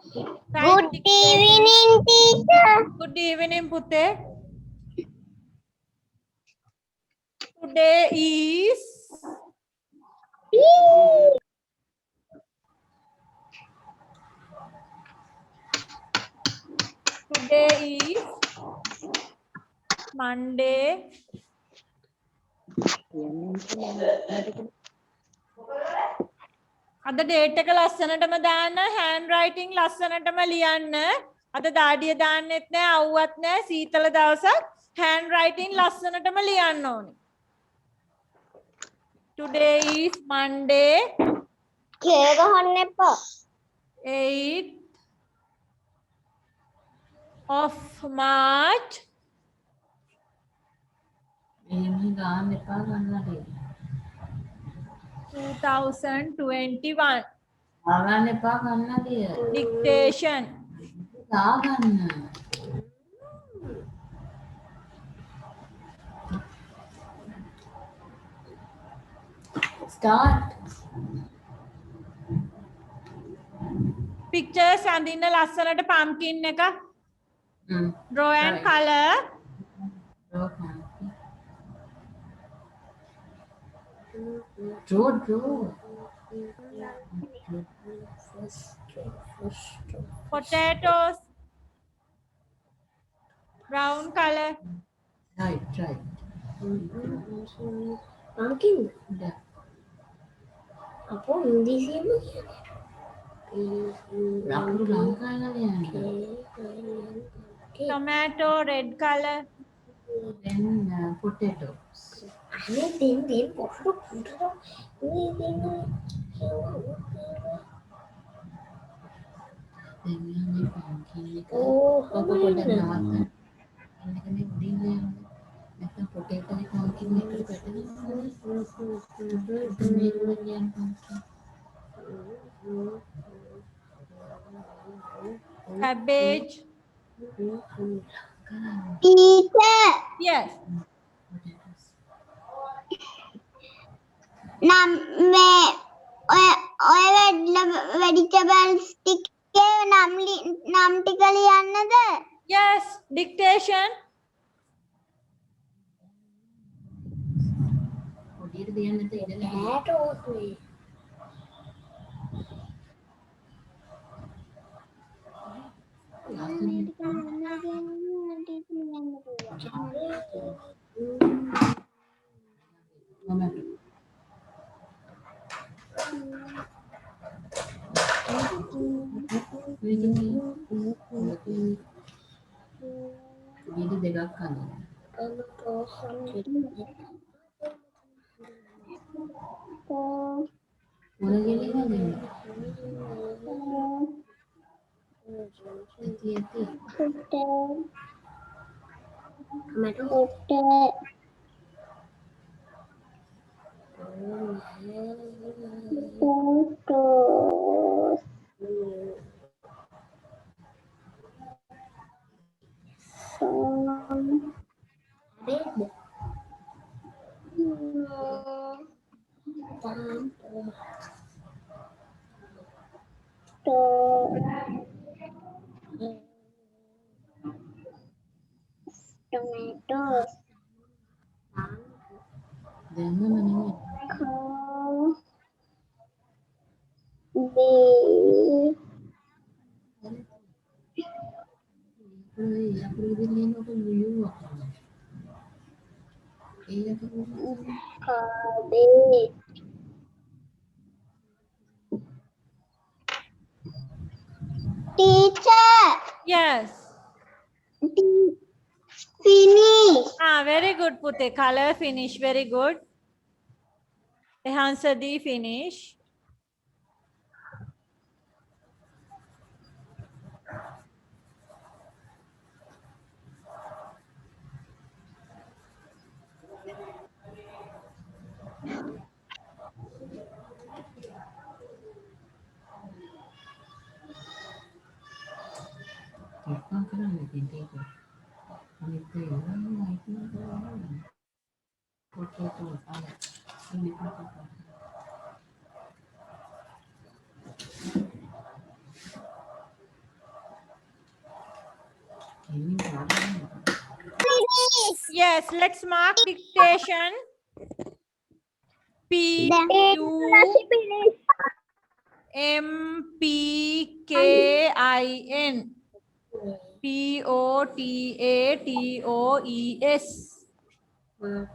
Good evening, teacher. Good evening, Pute. Today is Monday. අද date එක ලස්සනටම දාන්න, hand writing ලස්සනටම ලියන්න. අද දාඩිය දාන්නෙත් නෑ, අවුවත් නෑ, සීතල දවසක් hand writing ලස්සනටම ලියන්න ඕනේ. Today is Monday. කේ ගහන්න එපා. 8th of March. එහෙම ගාන්න එපා ගන්නට. 2021. ආගන්න එපා ගන්නට. Dictation. ගාගන්න. Start. Pictures අඳින්න ලස්සනට pumpkin එක. Draw and color. Draw. Potatoes. Brown color. Right. Pumpkin. Yeah. අපෝ ඉංග්‍රීසියෙන්ම රකුණු ලං කරලා ලියන්න. Tomato, red color. Then potatoes. අනේ දෙන් පොඩ්ඩක් මේ දෙන්න Then මේ pumpkin එක. ඕ ඔක පොඩ්ඩක් නවත්තන්න. මේක මේ උඩින් ලියන්න. නැත්නම් potato එක pumpkin එකට පැටලෙනවා. මේක ලියන්න pumpkin. Cabbage. teacher Yes. නම් මේ ඔය vegetables ටිකේ නම් ටික ලියන්නද? Yes. Dictation. පොඩියට දෙන්න නැත්නම් ඉඳලා Potatoes නේ. tomato. පොඩියට දෙකක් අඳින්න. මොන ගෙලියනද? ඇති. Tomatoes. දැම්මම නෙමෙයි. අපේ ඉතින් ඔක ලියුවා. ඒක Cabbage. Teacher. Yes. Finish. Very good, Pute. Color finish. Very good. Answer the finish. ඉක්මන් කරන්න ඉතින් ඒක. අනිත් ඒ ඉක්මන් කරන්න. potato Yes, let's mark dictation. P U M P K I N. P O T A T O E S.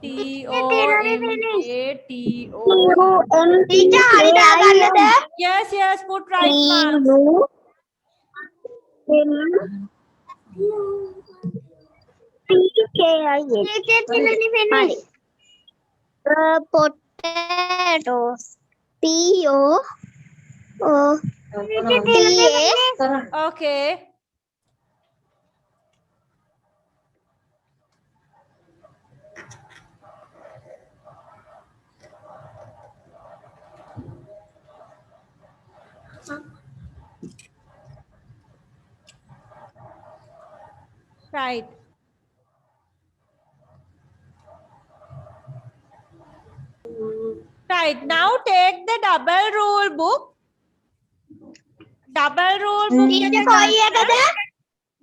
T O M A T O. Teacher, Yes, yes, put right marks. potatoes. P-O-O. Okay. Right. Right. Now take the double rule book. Double rule book.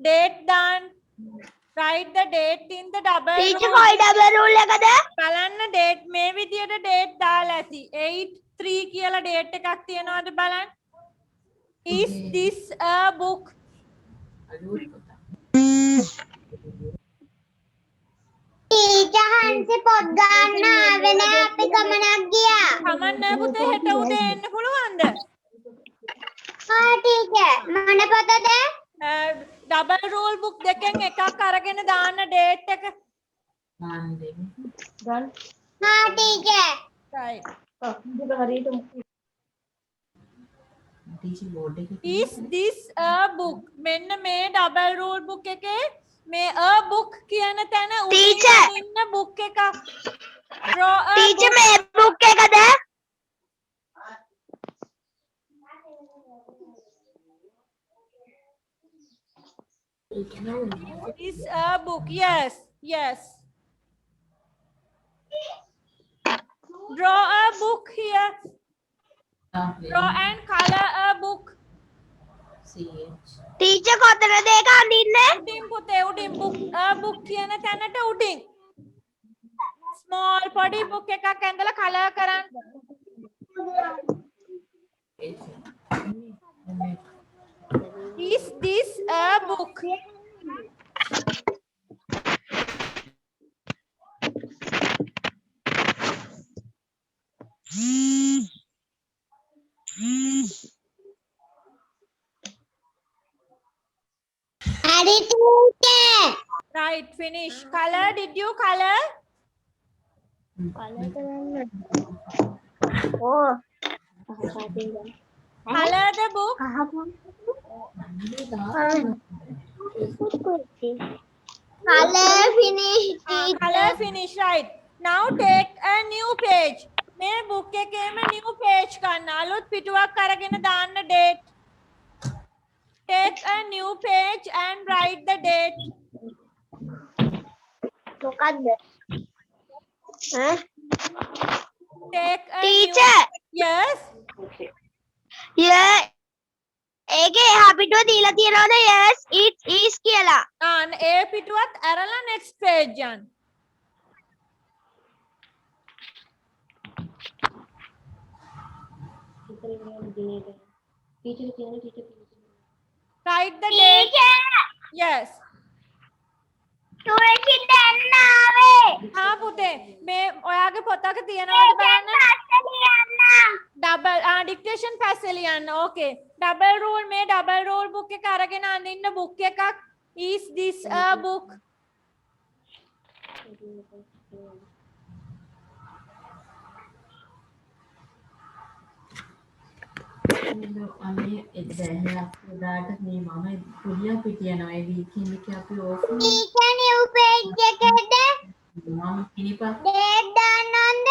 Date done. Write the date in the double rule. බලන්න date මේ විදියට date දාලා ඇති 8/3 කියලා date එකක් තියනවාද බලන්න. Is this a book? Teacher, Hansi පොත් ගන්න ආවේ නෑ අපි ගමනක් ගියා. කමන්න පුතේ හෙට උදේ එන්න පුළුවන්ද? teacher මොන පොතද? double rule book දෙකෙන් එකක් අරගෙන දාන්න date එක. teacher. Right. ටීචර් බෝඩ් එකේ Is this a book? මෙන්න මේ double rule book එකේ මේ a book කියන තැන Teacher. උඩින් ඉන්න book එකක්. Draw a teacher book. මේ book එකද? Is a book. Yes. Yes. Draw a book here. Draw and color a book. CH teacher කොතනද ඒක අඳින්නේ? උඩින් පුතේ උඩින් book a book කියන තැනට උඩින්. Small පොඩි book එකක් ඇඳලා color කරන්න. Is this a book? හරි teacher. Right, finish. Color, did you color? Oh. Color the book. Color finish. Color finish, right. Now take a new page. මේ book එකේම new page ගන්න. අලුත් පිටුවක් අරගෙන දාන්න date. Take a new page and write the date. මොකද්ද? Take a Teacher. new... Yes. Yeah. ඒකේ එහා පිටුව දීලා තියනවද? Yes, it is කියලා. ඒ පිටුවත් ඇරලා next page යන්න. Write the date. Yes. තුවේකින් දැන් ආවේ. හා පුතේ මේ ඔයාගේ පොතක තියනවද බලන්න. double dictation පැස්සේ ලියන්න. Okay. Double rule මේ double rule book එක අරගෙන අඳින්න book එකක්. Is this a book? අනේ එදැහැයක් උදාට මේ මම පුලියක් පිටියනවා ඒ වීකෙන්ඩ් එකේ අපි ඕෆ් teacher new page එකේද මම කිනිපත් date දාන්නද?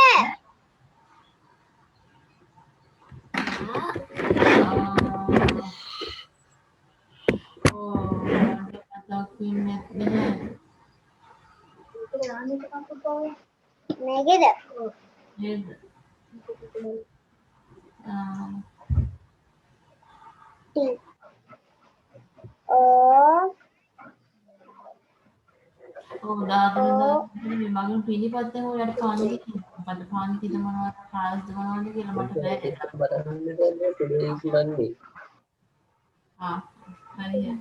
මේකද? O ඔව් දාගෙන මේ මගෙන් පිළිපැත්තෙන් ඔයාලට පාන්නේ මොකද්ද පාන්නේ කිද මොනවද කාල්ද මොනවද කියලා මට බෑ ඒක. Today's Monday. ආ හරිය.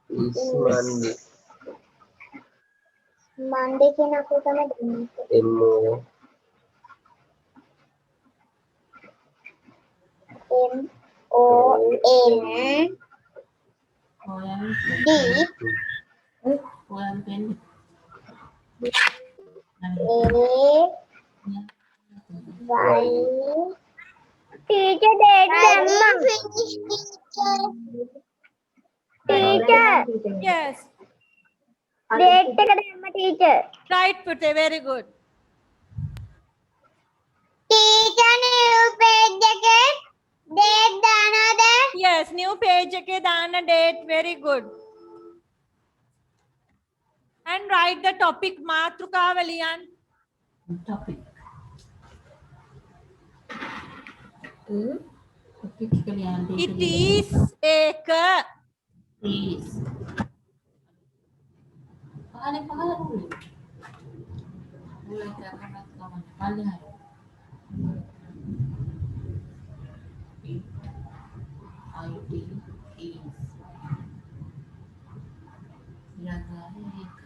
Is Monday. Monday කියන අකුර තමයි දෙන්නේ. M-O. MON ඔයාලට D ඔයාලට වෙන්නේ. A Y teacher date දැම්මා. teacher Yes. date එක දැම්මා teacher. Right, Pute. Very good. teacher new page එකේ date දානවද? Yes. New page එකේ දාන්න date. Very good. And write the topic. මාතෘකාව ලියන්න. topic. topic එක ලියන්න It is එක. please. පහලේ රූල්. රූල් එක ගන්නත් ගමන්. පහලේ හරි. IT is. ලගාවේ එක.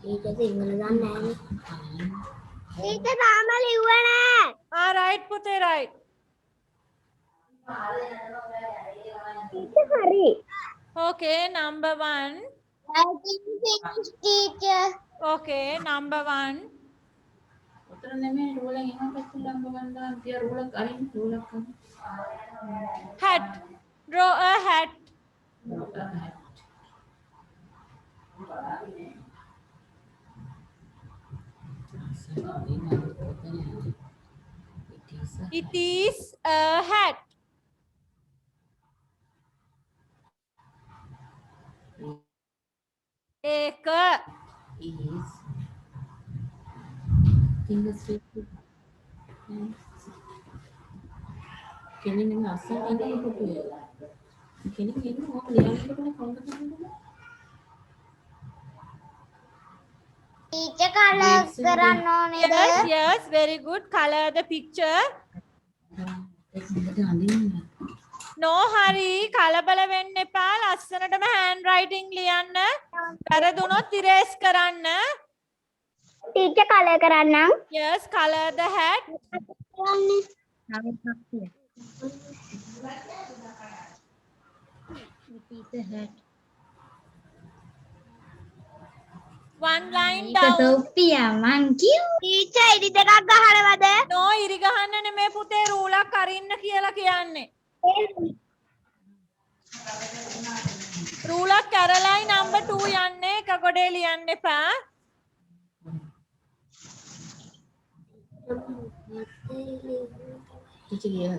teacher සිංහල දන්නේ නැහැ. teacher තාම ලිව්වේ නැහැ. Ah, right, Pute. Right. teacher හරි. Okay. Number 1. I didn't finish teacher. Okay. Number 1. උතර නෙමෙයි රූල් එක එහෙම පැත්තෙන් ලම්බ ගන්නවා. තිය රූල් එක අරින් රූල් එක ගන්න. Hat. Draw a hat. It is a hat. Ek. is fingers කෙලින් ඉන්න අස්සන් ඉන්නේ කොහොමද? කෙලින් ඉන්න ඕක ලියන්නකොට කොහොමද කරන්නේ? teacher color කරන්න ඕනේද? Yes, yes, very good. Color the picture. ඒක හොඳට අඳින්න. No hurry. කලබල වෙන්න එපා. ලස්සනටම handwriting ලියන්න. වැරදුනොත් erase කරන්න. teacher color කරන්නම්. Yes, color the hat. One line down. Sophia මං කිව්. teacher ඉරි දෙකක් ගහනවද? No, ඉරි ගහන්න නෙමේ පුතේ රූලක් අරින්න කියලා කියන්නේ. රූලක් ඇරලයි number 2 යන්නේ. එක ගොඩේ ලියන්න එපා. ටීචර් ගියා.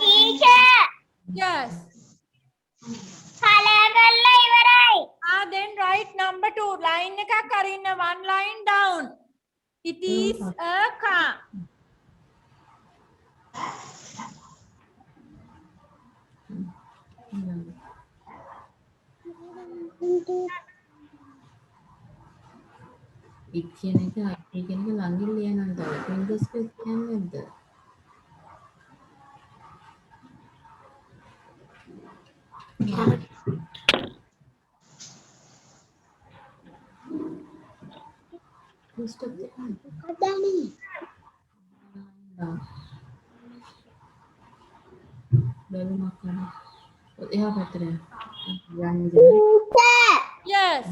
teacher Yes. color කරලා ඉවරයි. Ah, then write number 2. Line එකක් අරින්න. One line down. It is a car. ඉත් කියන එක IT කියන එක ළඟින් ලියනවද? fingers space කියන්නේ නැද්ද? Stop the අදානේ. බැලුමක් කරන. එහා පැත්තට යන්න. teacher Yes.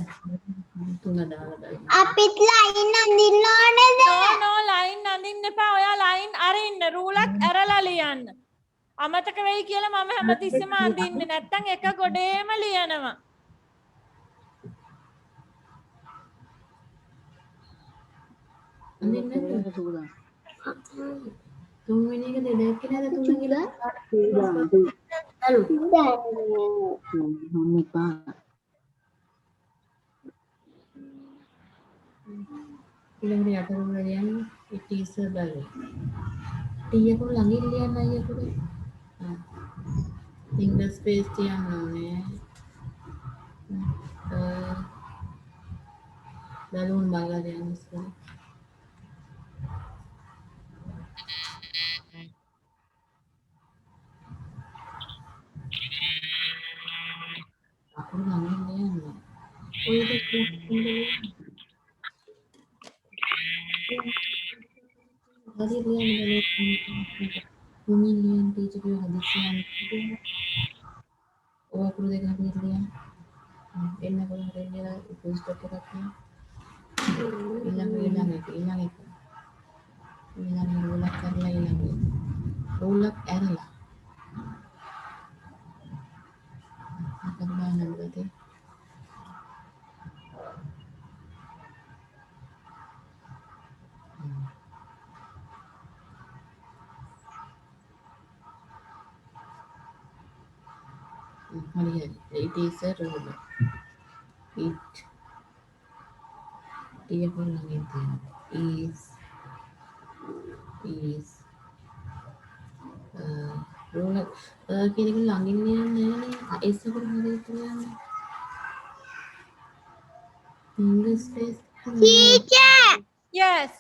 තුන දාලා බලන්න. අපිත් line අඳින්න ඕනේද? No, no, line අඳින්න එපා. ඔයා line අරින්න. රූලක් ඇරලා ලියන්න. අමතක වෙයි කියලා මම හැමතිස්සෙම අඳින්නේ. නැත්තම් එක ගොඩේම ලියනවා. අඳින්න තුන්වෙනි එක දෙදෙනෙක් නේද තුන කියලා? Lupa. Bilang dia apa kemudian it is a balloon. Dia pun lagi lihat aja tu. Finger space dia mana? Balloon baga dia mesti. Aku lagi lihat. Oh itu tadi lihat bumi lihat di juga hadis yang itu. Oh aku देखा फिर लिया इन्ना को हरे लिया ऊपर stock रखा ilang itu ulak karla ilang ulak erla akan mana berarti hari it is a ruler it dia pun langit is ruler kira-kira langit ni ऐसा कर हमारे तो English space Teacher, Yes.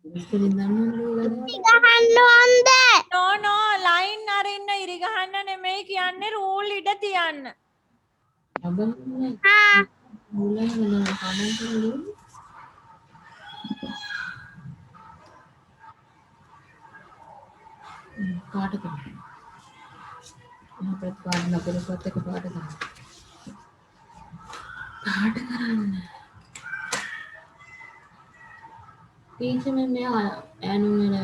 इसके लिए नाम ruler ගහන්න ඕන්ද? No no line අරින්න ඉරි ගහන්න නෙමෙයි කියන්නේ rule ඉඩ තියන්න. abang ni ආ, ruler mana abang tu dulu පාට කරන්න. අපේ පාට නගරපත් එක පාට කරන්න. පාට කරන්න. ටීචර් මේ ඇනුවල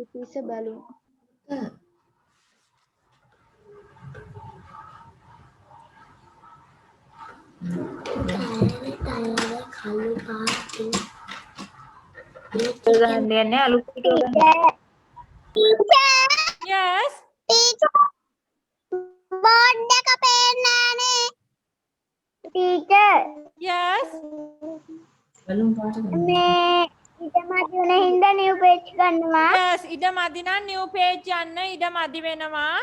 it is a balloon. Yes. Board එක පේන්නේ නෑනේ. Teacher, Yes. බලමු පාට කරන්න. මේ ඊට මදි වුණ හින්දා නිව් පේජ් ගන්නවා. Yes. ඉඩ මදි නම් new page යන්න ඉඩ මදි වෙනවා.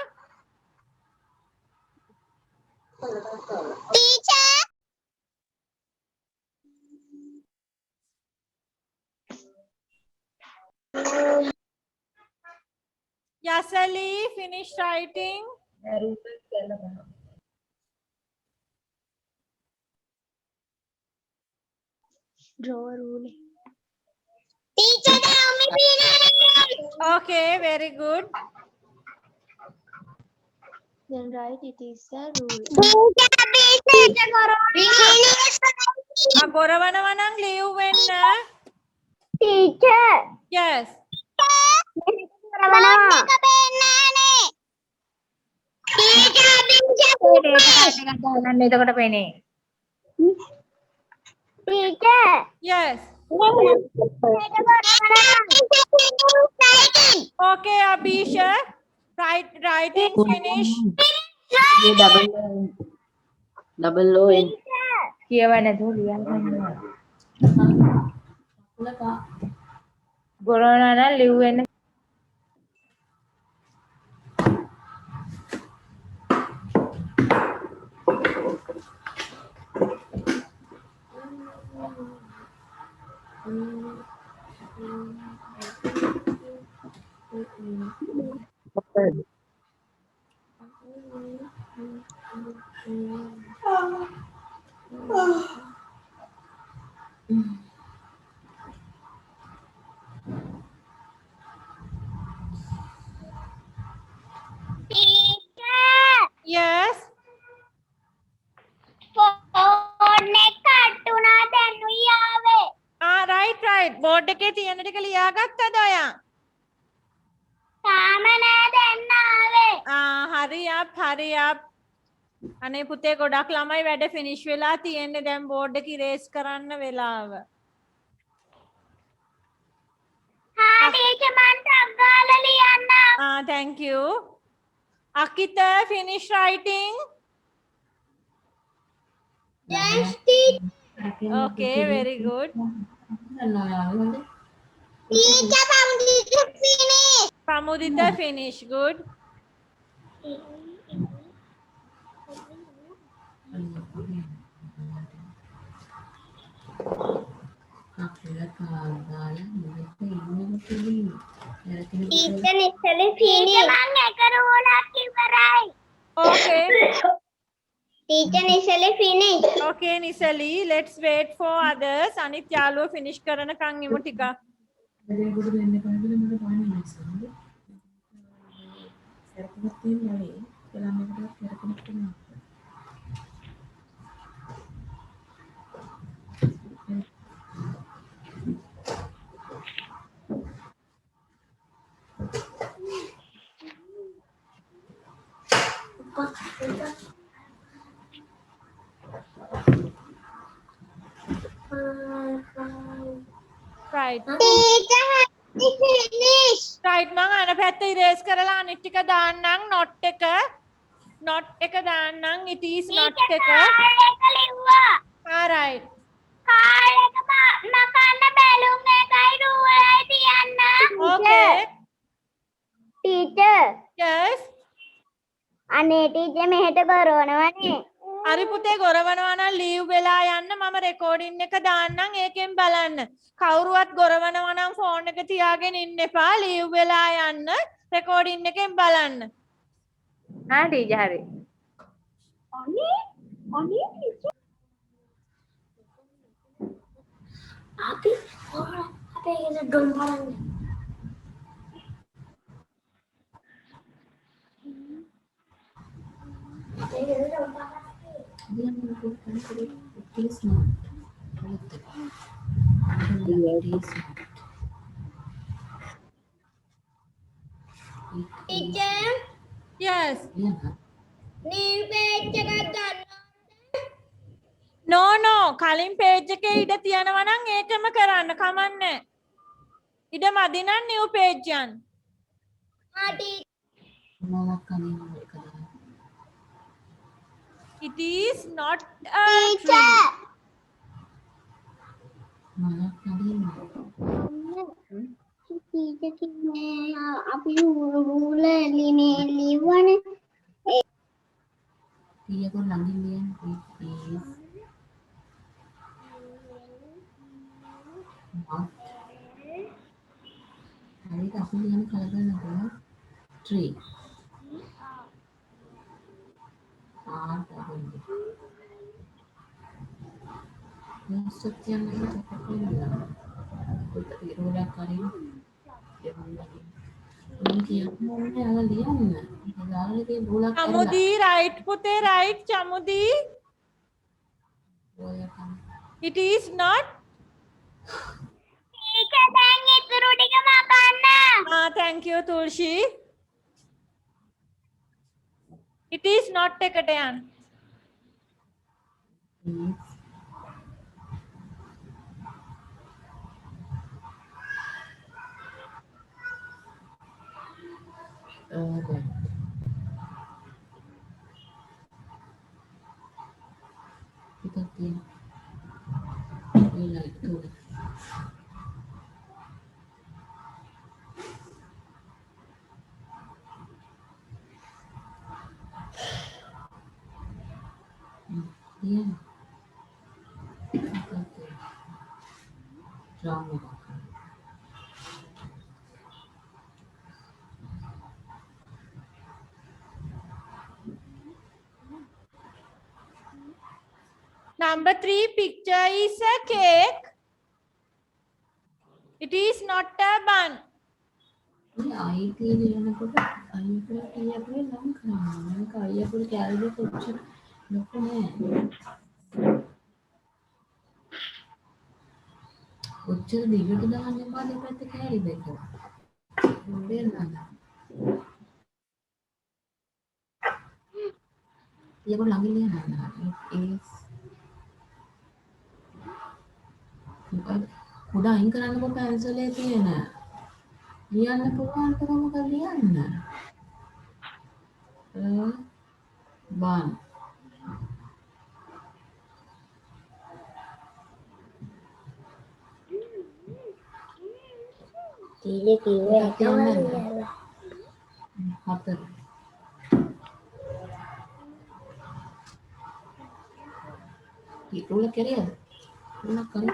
Teacher, Yasali finish writing. draw a rule. Teacher tell me please. Okay, very good. Then write it is a rule. Teacher please කරෝ. ගොරවනවා නම් leave වෙන්න. Teacher, Yes. බෝඩ් එක පේන්නේ නෑනේ. ටීචර් එතකොට පේනේ. Teacher, Yes. Okay, Abhisha. Writing finish. ये double O N කියව නැතුව ලියන්න ගන්නවා. लगा ගොරවනවා නම් ලිව් වෙන්න. Yes. ෆෝන් එක කට් වුණා දැන් ආවේ. Right. Board එකේ තියෙන ටික ලියාගත්තද ඔයා? තාම නෑ දැන් ආවේ. Hurry up. අනේ පුතේ ගොඩක් ළමයි වැඩ ෆිනිෂ් වෙලා තියෙන්නේ දැන් බෝඩ් එක ඉරේස් කරන්න වෙලාව. हाँ टीचर मन टग्गाल लियाना thank you. Akita finish writing. yes teacher Okay, very good. teacher finish Pramudita finish. Good. teacher निसले finish मन एकर बोला की कराई Okay. teacher निसले finish Okay, Nisali. Let's wait for others. අනිත් යාළුවෝ finish කරනකන් ඉමු ටිකක්. Right. teacher finish Right මම අන පැත්ත ඉරේස් කරලා අනිත් ටික දාන්නම් not එක දාන්නම් it is not එක. එක ලිව්වා right. කාල් එක නකන්න බැලුම් එකයි රූලයි තියන්න Okay. teacher Yes. අනේ teacher මෙහෙට කරවනවනේ හරි පුතේ ගොරවනවා නම් ලීව් වෙලා යන්න මම රෙකෝඩින් එක දාන්නම් ඒකෙන් බලන්න. කවුරුවත් ගොරවනවා නම් ෆෝන් එක තියාගෙන ඉන්න එපා ලීව් වෙලා යන්න රෙකෝඩින් එකෙන් බලන්න. हाँ टीचर हरी අනේ teacher අපි අපේ ඉන්න ඩොම් බලන්න teacher Yes. new page එකක් ගන්න No කලින් page එකේ ඉඩ තියනවා නම් ඒකම කරන්න කමන්නේ. ඉඩ මදි නම් new page යන්න. ආ teacher It is not a teacher tree. teacher කියන්නේ අපි රූල ලිව්වනේ tree. Chamudi right පුතේ right Chamudi. It is not. teacher දැන් ඉතුරු ටික මකන්න Thank you Tulshi. It is not එකට යන්න. Number 3 picture is a cake. It is not a bun. ඔච්චර දිගට දාන්න එපා දෙපැත්ත කෑලි දෙක. දෙන්නද? Dia pun lagi lihat nah. It is udah ini kan aku pencil itu ya nah. Lihat පුළුවන් කම කරලියන්න. බන්. ටීචර් කිව්වේ ඒක කියන්නද? හතර. රුල කෙරියද? රුල කරේ.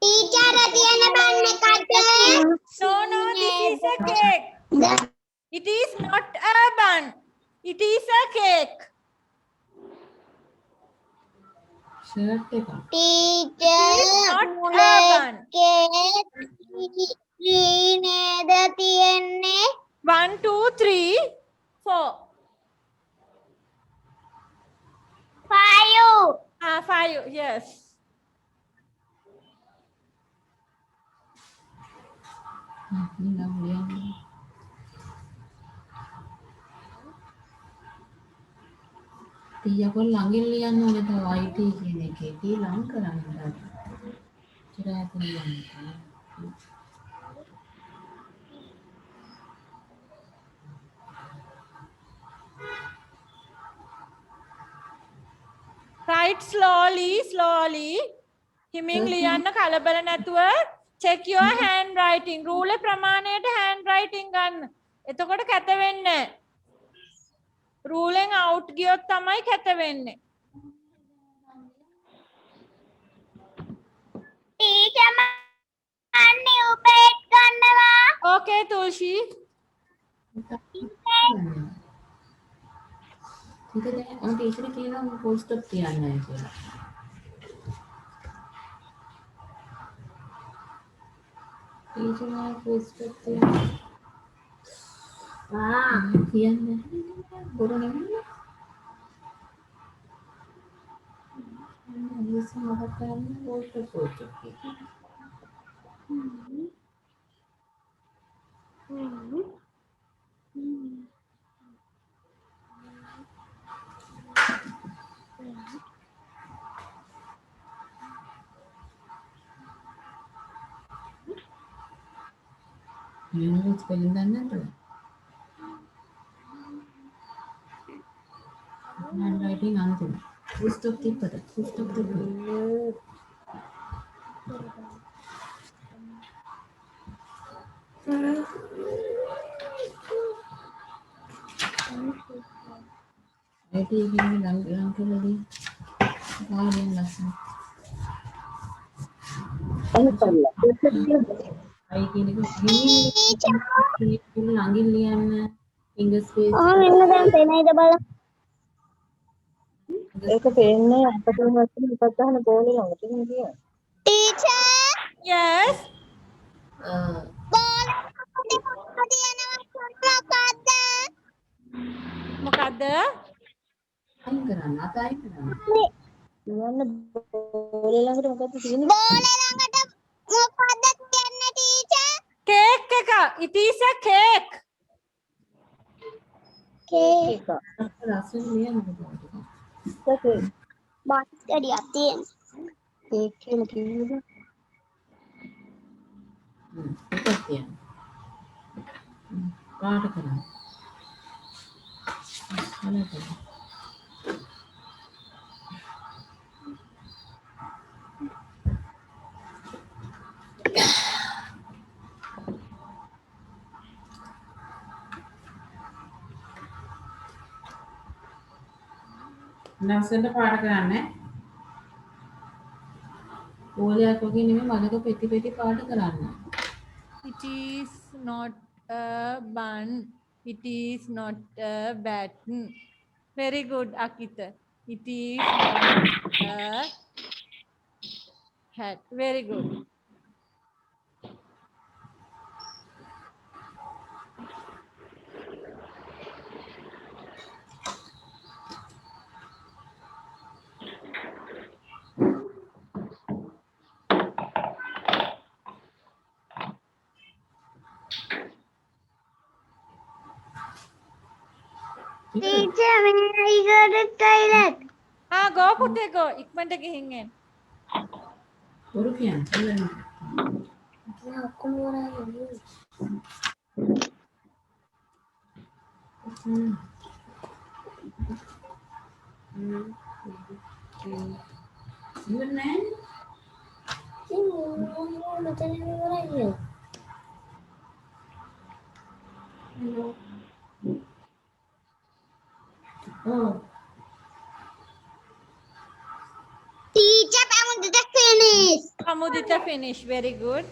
ටීචර් තියන බන්නේ කටේ. No, this is a cake. It is not a bun. It is a cake. Shirt එක. Teacher Not a bun. නේද තියෙන්නේ? 1, 2, 3, 4. 5. 5. Yes. නිකම් ලියන්න. ටියකොල් ළඟින් ලියන්න ඕනේ තව IT කියන එකේ. ටී ලං කරන්න බෑ. ඉතරයට ලියන්න. Write slowly. හිමින් ලියන්න කලබල නැතුව check your handwriting. රූල ප්‍රමාණයට handwriting ගන්න. එතකොට කැත වෙන්නේ නැහැ. රූලෙන් out ගියොත් තමයි කැත වෙන්නේ. ටීචර් මම new page ගන්නවා. Okay, Tulshi. ටික දැන් ඔය ටීචර් කියනවා full stop තියන්නයි කියලා. ටීචර් මම full stop තියන්න. කියන්නේ බොරු නෙමෙයි. ඉතින් මොකක්ද කරන්නේ full stop කියලා. Yung spelling done na to. Handwriting antum. Full stop tippata. Full stop tippata. IT ini lang keladi. Kalian langsung. IT ini ini langin lian finger space. මෙන්න දැන් පේනයිද බලන්න. ඒක පේන්නේ අපිට වශයෙන් ඉපත් ගන්න බෝලේ ළඟ තියෙන කිය. Teacher Yes. බෝල තියෙනවා මොකද්ද? මොකද්ද? Ain කරන්න අතයින් කරන්න. ලියන්න බෝලේ ළඟට මොකද්ද තියෙන්නේ? බෝල ළඟට මොකද්ද තියන්නේ ටීචර්? Cake එක. It is a cake. ඒක. රසෙන් ලියන්න ඕනේ. ඒක බස් ගඩියක් තියෙනවා. ඒක කියලා කිව්වද? එකක් තියන්න. පාට කරන්න. හොඳයි. ලස්සනට පාට කරන්නේ. ඕලයක් වගේ නෙමෙයි මලක පෙති පෙති පාට කරන්න. It is not a bun. It is not a button. Very good, Akita. It is not a hat. Very good. Teacher, may I go to toilet? go පුතේ go. ඉක්මනට ගිහින් එන්න. බොරු කියන්නේ ඉවරයි. ඉවර නෑ. ඔව්. Teacher, I want to finish. Amudita finish. Very good.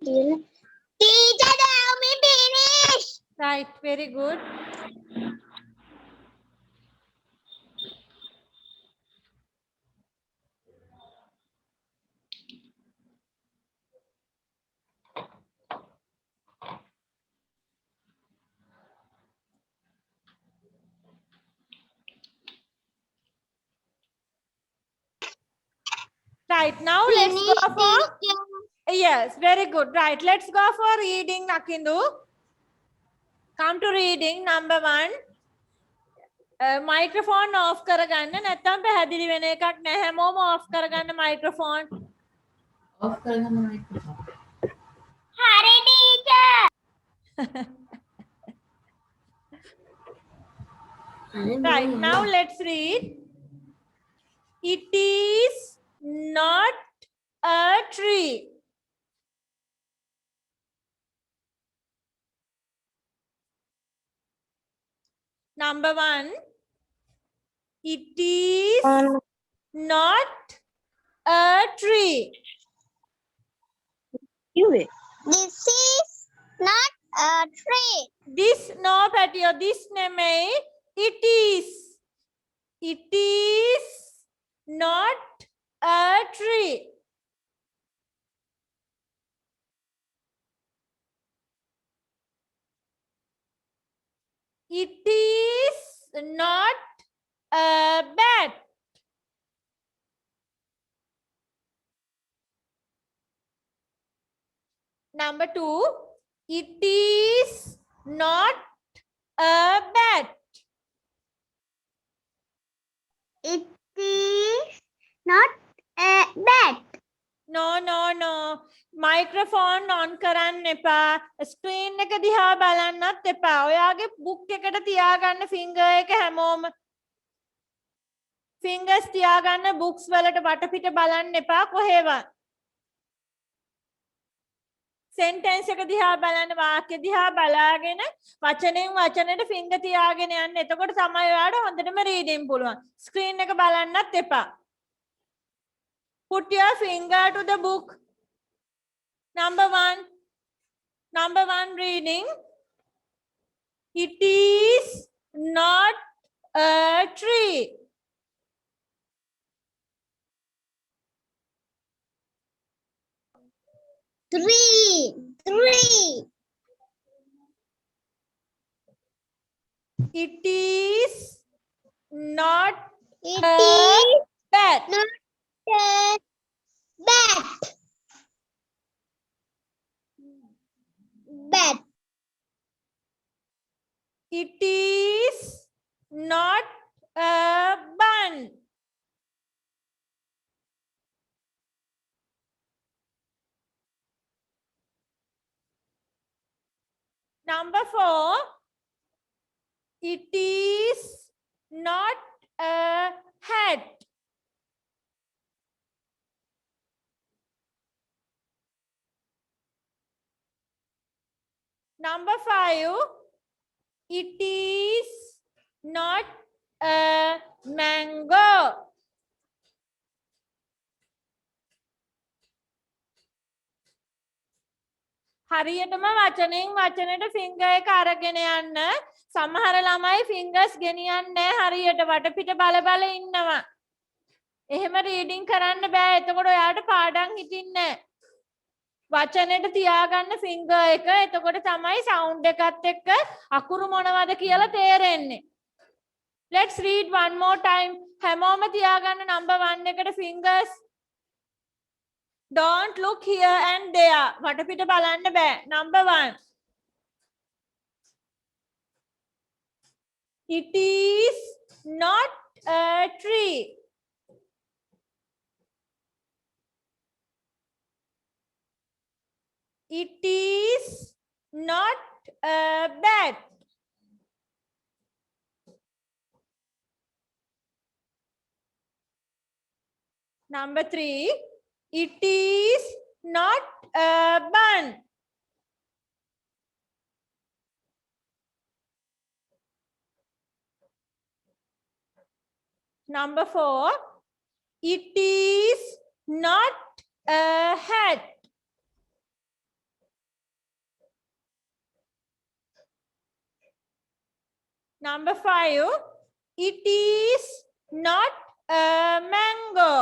Hello. Teacher, help me finish. Right. Very good. Right. Now let's Finish, go for. teacher. Yes. Very good. Right. Let's go for reading, Nakindu. Come to reading. Number 1. Microphone off කරගන්න නැත්නම් පැහැදිලි වෙන එකක් නැහැ හැමෝම off කරගන්න microphone. Off කරගන්න microphone. Hurry, teacher. Right. Now let's read. It is not a tree. Number 1. It is not a tree. This is not a tree. This no patio. This නෙමෙයි. It is. It is not a tree. It is not a bat. Number 2. It is not a bat. It is not a bat. No. Microphone on කරන්න එපා. Screen එක දිහා බලන්නත් එපා. ඔයාගේ book එකට තියාගන්න finger එක හැමෝම. Fingers තියාගන්න books වලට වටපිට බලන්න එපා කොහෙවත්. Sentence එක දිහා බලන්න වාක්‍ය දිහා බලාගෙන වචනෙන් වචනෙට finger තියාගෙන යන්න. එතකොට තමයි ඔයාලට හොඳටම reading පුළුවන්. Screen එක බලන්නත් එපා. Put your finger to the book. Number 1. Number 1 reading. It is not a tree. Three. It is not It a is bat. not a bat. Bat. It is not a bun. Number 4. It is not a hat. Number 5. It is not a mango. හරියටම වචනෙන් වචනෙට finger එක අරගෙන යන්න. සමහර ළමයි fingers ගෙනියන්නේ නැහැ හරියට වටපිට බල බල ඉන්නවා. එහෙම රීඩින් කරන්න බෑ. එතකොට ඔයාලට පාඩම් හිතින්නේ නැහැ. වචනෙට තියාගන්න ෆින්ගර් එක. එතකොට තමයි සවුන්ඩ් එකත් එක්ක අකුරු මොනවද කියලා තේරෙන්නේ. Let's read one more time. හැමෝම තියාගන්න number 1 එකට fingers. Don't look here and there. වටපිට බලන්න බෑ. Number 1. It is not a tree. It is not a bat. Number 3. It is not a bun. Number 4. It is not a hat. Number 5. It is not a mango.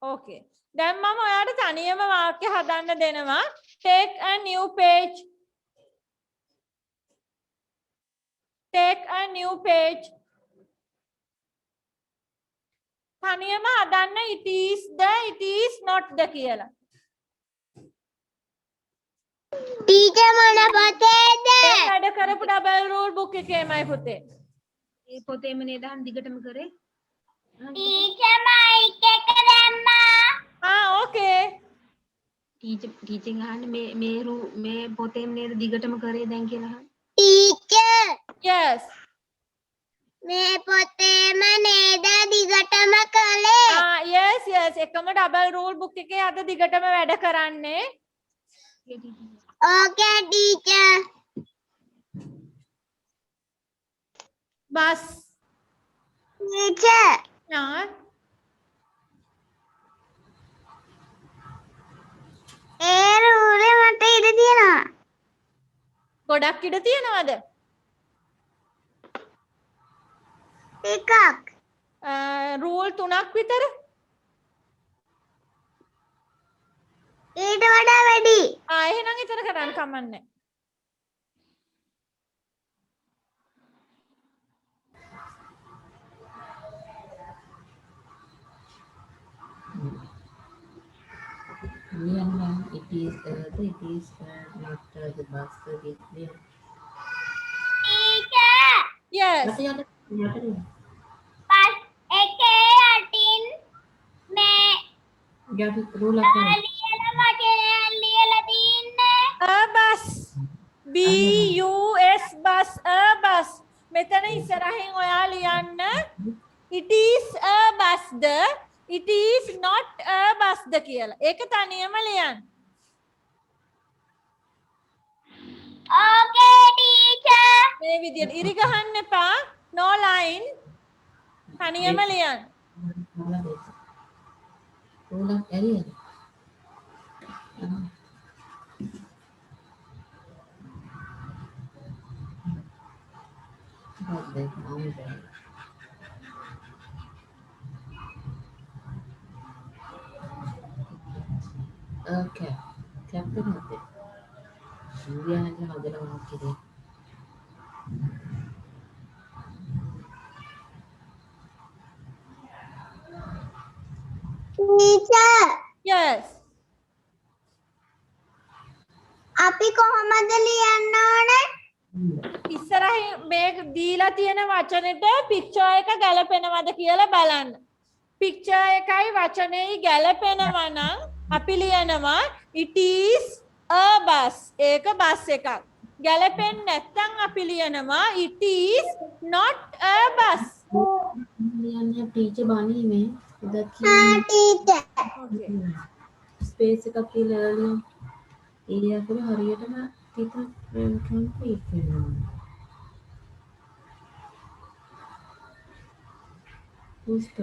Okay. දැන් මම ඔයාලට තනියම වාක්‍ය හදන්න දෙනවා. Take a new page. Take a new page. තනියම හදන්න it is the, it is not the කියලා. ටීචර් මොන පොතේද? ඒ වැඩ කරපු ඩබල් රූල් බුක් එකේමයි පුතේ. ඒ පොතේම නේද අහන් දිගටම කරේ? ටීචර් මයික් එක දැම්මා. ඕකේ. ටීචර් අහන්නේ මේ පොතේම නේද දිගටම කරේ දැන් කියලා අහන්න. Teacher Yes. මේ පොතේම නේද දිගටම කළේ? yes yes. එකම ඩබල් රූල් බුක් එකේ අද දිගටම වැඩ කරන්නේ. ඕකේ ටීචර්. බස්. ටීචර් ඒ රූලේ මට ඉඩ තියෙනවා. ගොඩක් ඉඩ තියෙනවද? ටිකක්. රූල් 3ක් විතර. ඊට වඩා වැඩි. එහෙනම් ඉතර කරන්න කමන්නේ. It is it is not the bus the teacher Yes. Bus එකේ යටින් මේ rule ලියන වචනයක් ලියලා තින්නේ. A bus. B U S bus. A bus. මෙතන ඉස්සරහින් ඔයා ලියන්න it is a bus the it is not a bus ද කියලා. ඒක තනියම ලියන්න. ඕකේ ටීචර්. මේ විදියට ඉරි ගහන්න එපා. no line. තනියම ලියන්න. rule area okay captain होते इंडिया ने जो हजर वहाँ के लिए ටීචර් Yes. අපි කොහොමද ලියන්න ඕනේ? ඉස්සරහින් මේ දීලා තියෙන වචනෙට පික්චර් එක ගැලපෙනවද කියලා බලන්න. පික්චර් එකයි වචනේයි ගැලපෙනවා නම් අපි ලියනවා it is a bus. ඒක බස් එකක්. ගැලපෙන්නේ නැත්නම් අපි ලියනවා it is not a bus. ලියන්නේ ටීචර් බණී මේ ඉදත් ටීචර්. Okay. ස්පේස් එකක් කියලා ලියන්න. ඒ අකුර හරියටම ටීචර් කම්ප්ලීට් වෙනවා. පුස්තක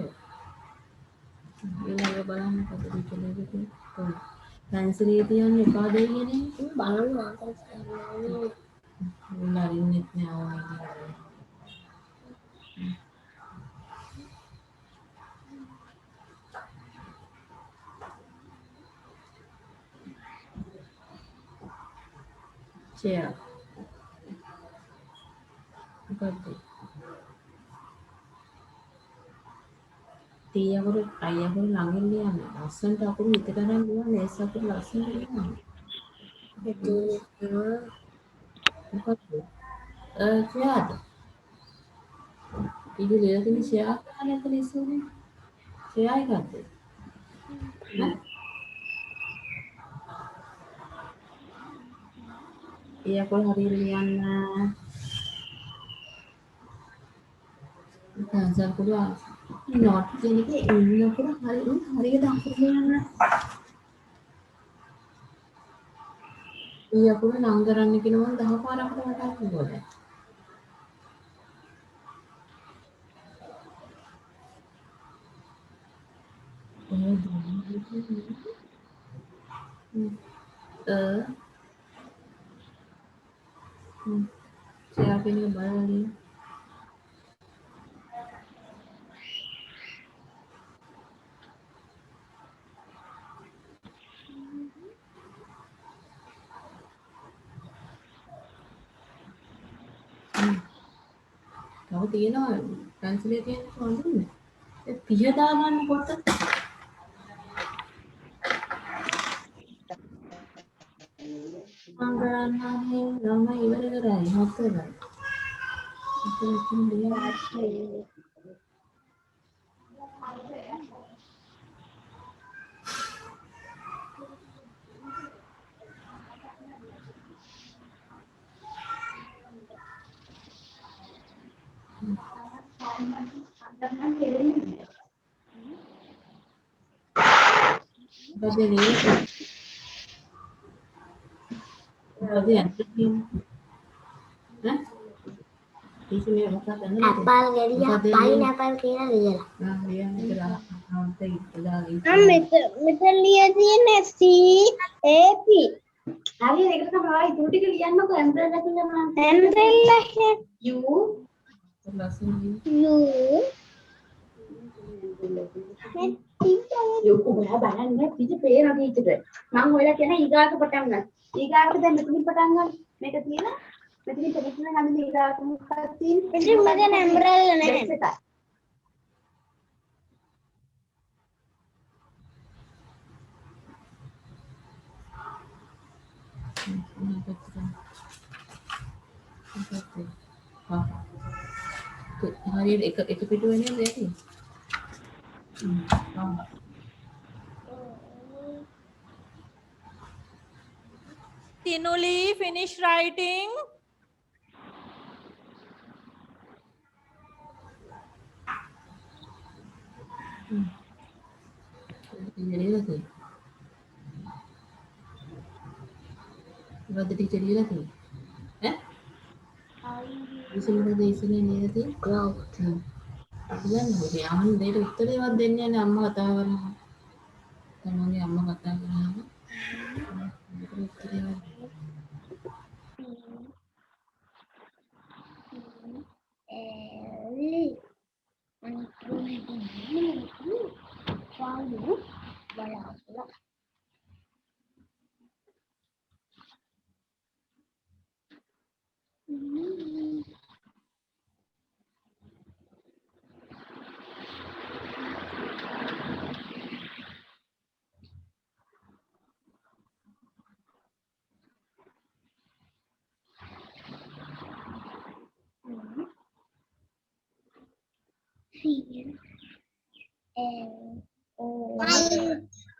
ඊළඟ බලන්න පොඩි කෙනෙකුට පැන්සිලේ තියන්න එපා දෙයි කියන්නේ බලන්න නරින්නෙත් නෑ chair මොකක්ද තී අකුරු අය අකුරු ළඟින් ලියන්න ලස්සනට අකුරු හිත ගන්න ලියන්න ඒස් අකුරු ලස්සනට ලියන්න මොකක්ද chair ඉතින් ලියලා ෂෙයා කරන්න නැත්නම් ඉස්සෙල්ලා ෂෙයා එකක්ද ඒ අකුරු හරියට ලියන්න සංසාර කුඩා not කියන එකේ ඉන්නකොට හරියට අකුරු ලියන්න. ඒ අකුරු නම් කරන්න කියනවා 10 පාරකට වටා කියනවා. Siapa ini kembali? Kamu තියෙනවා පැන්සිලේ තියෙන කොහොමද? ඒ පිය දාගන්නකොට මංගලන්නේ ළම ඉවර කරයි හතරයි. ඇපල් ගෙඩියක් පයිනැපල් කියලා ලියලා. මෙතන ලියලා තියෙන්නේ C A P. හරි ඒකට තමයි ඉතුරු ටික ලියන්නකො ඇම්බ්‍රෙලා කියලා මම. ඇම්බ්‍රෙලා U යොකු බෑ බලන්න පිට පේනවා ටීචර්. මම ඔයලා කියන ඊගාට පටන් ගන්න. ඊගාට දැන් මෙතනින් පටන් ගන්න. මේක තියෙන මෙතනින් පටන් ගන්න ඊගාට මොකක්ද තියෙන්නේ? ඉතින් මගේ ඇම්බ්‍රෙලා නැහැ. harian එක පිටු වෙන්නේ නැති. Tinuli, finish writing. Jadi lagi. Berarti jadi lagi. ඉස්සෙල්ලා නේද ක්ලවුඩ් කියන්නේ අහන්න දෙයට උත්තරේවත් දෙන්නේ නැහැ අම්මා කතා කරනවා තමන්ගේ අම්මා කතා කරනවා උත්තරේවත්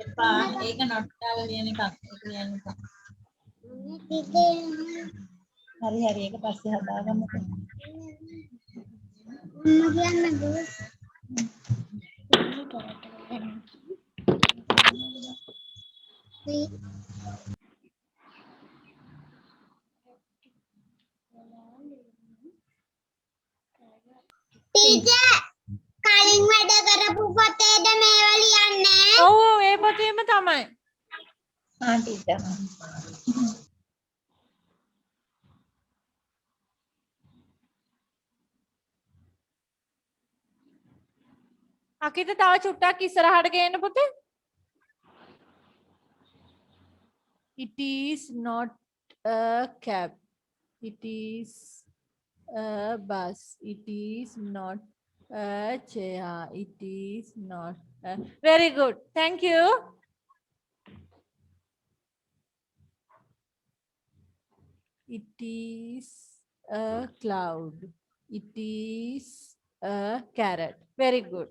එපා ඒක not දාලා ලියන එකක් ඒක ලියන්න එපා. හරි හරි ඒක පස්සේ හදාගන්නකෝ. ටීචර් කලින් වැඩ කරපු පොතේද මේවා ලියන්නේ? ඔව් ඔව් ඒ පොතේම තමයි. ආ ටීචර්. අකිත තව චුට්ටක් ඉස්සරහට ගේන්න පුතේ. It is not a cab. It is a bus. It is not a chair. It is not a... Very good. Thank you. It is a cloud. It is a carrot. Very good.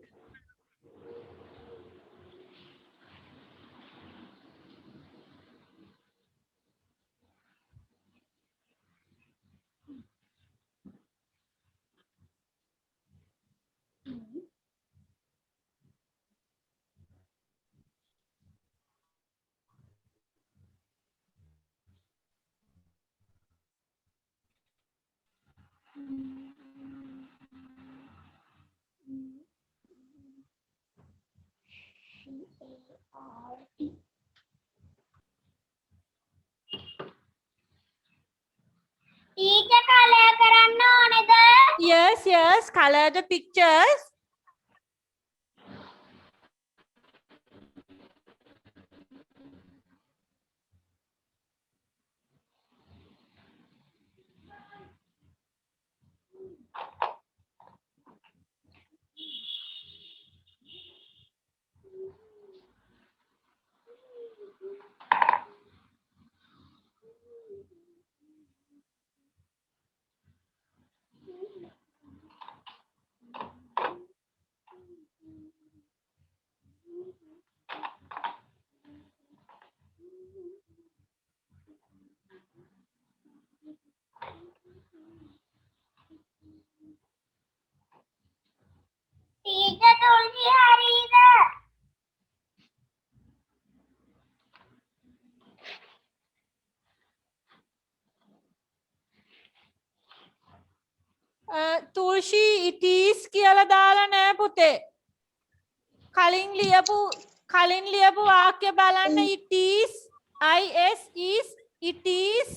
Teacher colour කරන්න ඕනේද? Yes, yes. Color the pictures. Teacher Tulsi හරිද? Tulsi it is කියලා දාලා නෑ පුතේ. කලින් ලියපු වාක්‍ය බලන්න. It is is it is.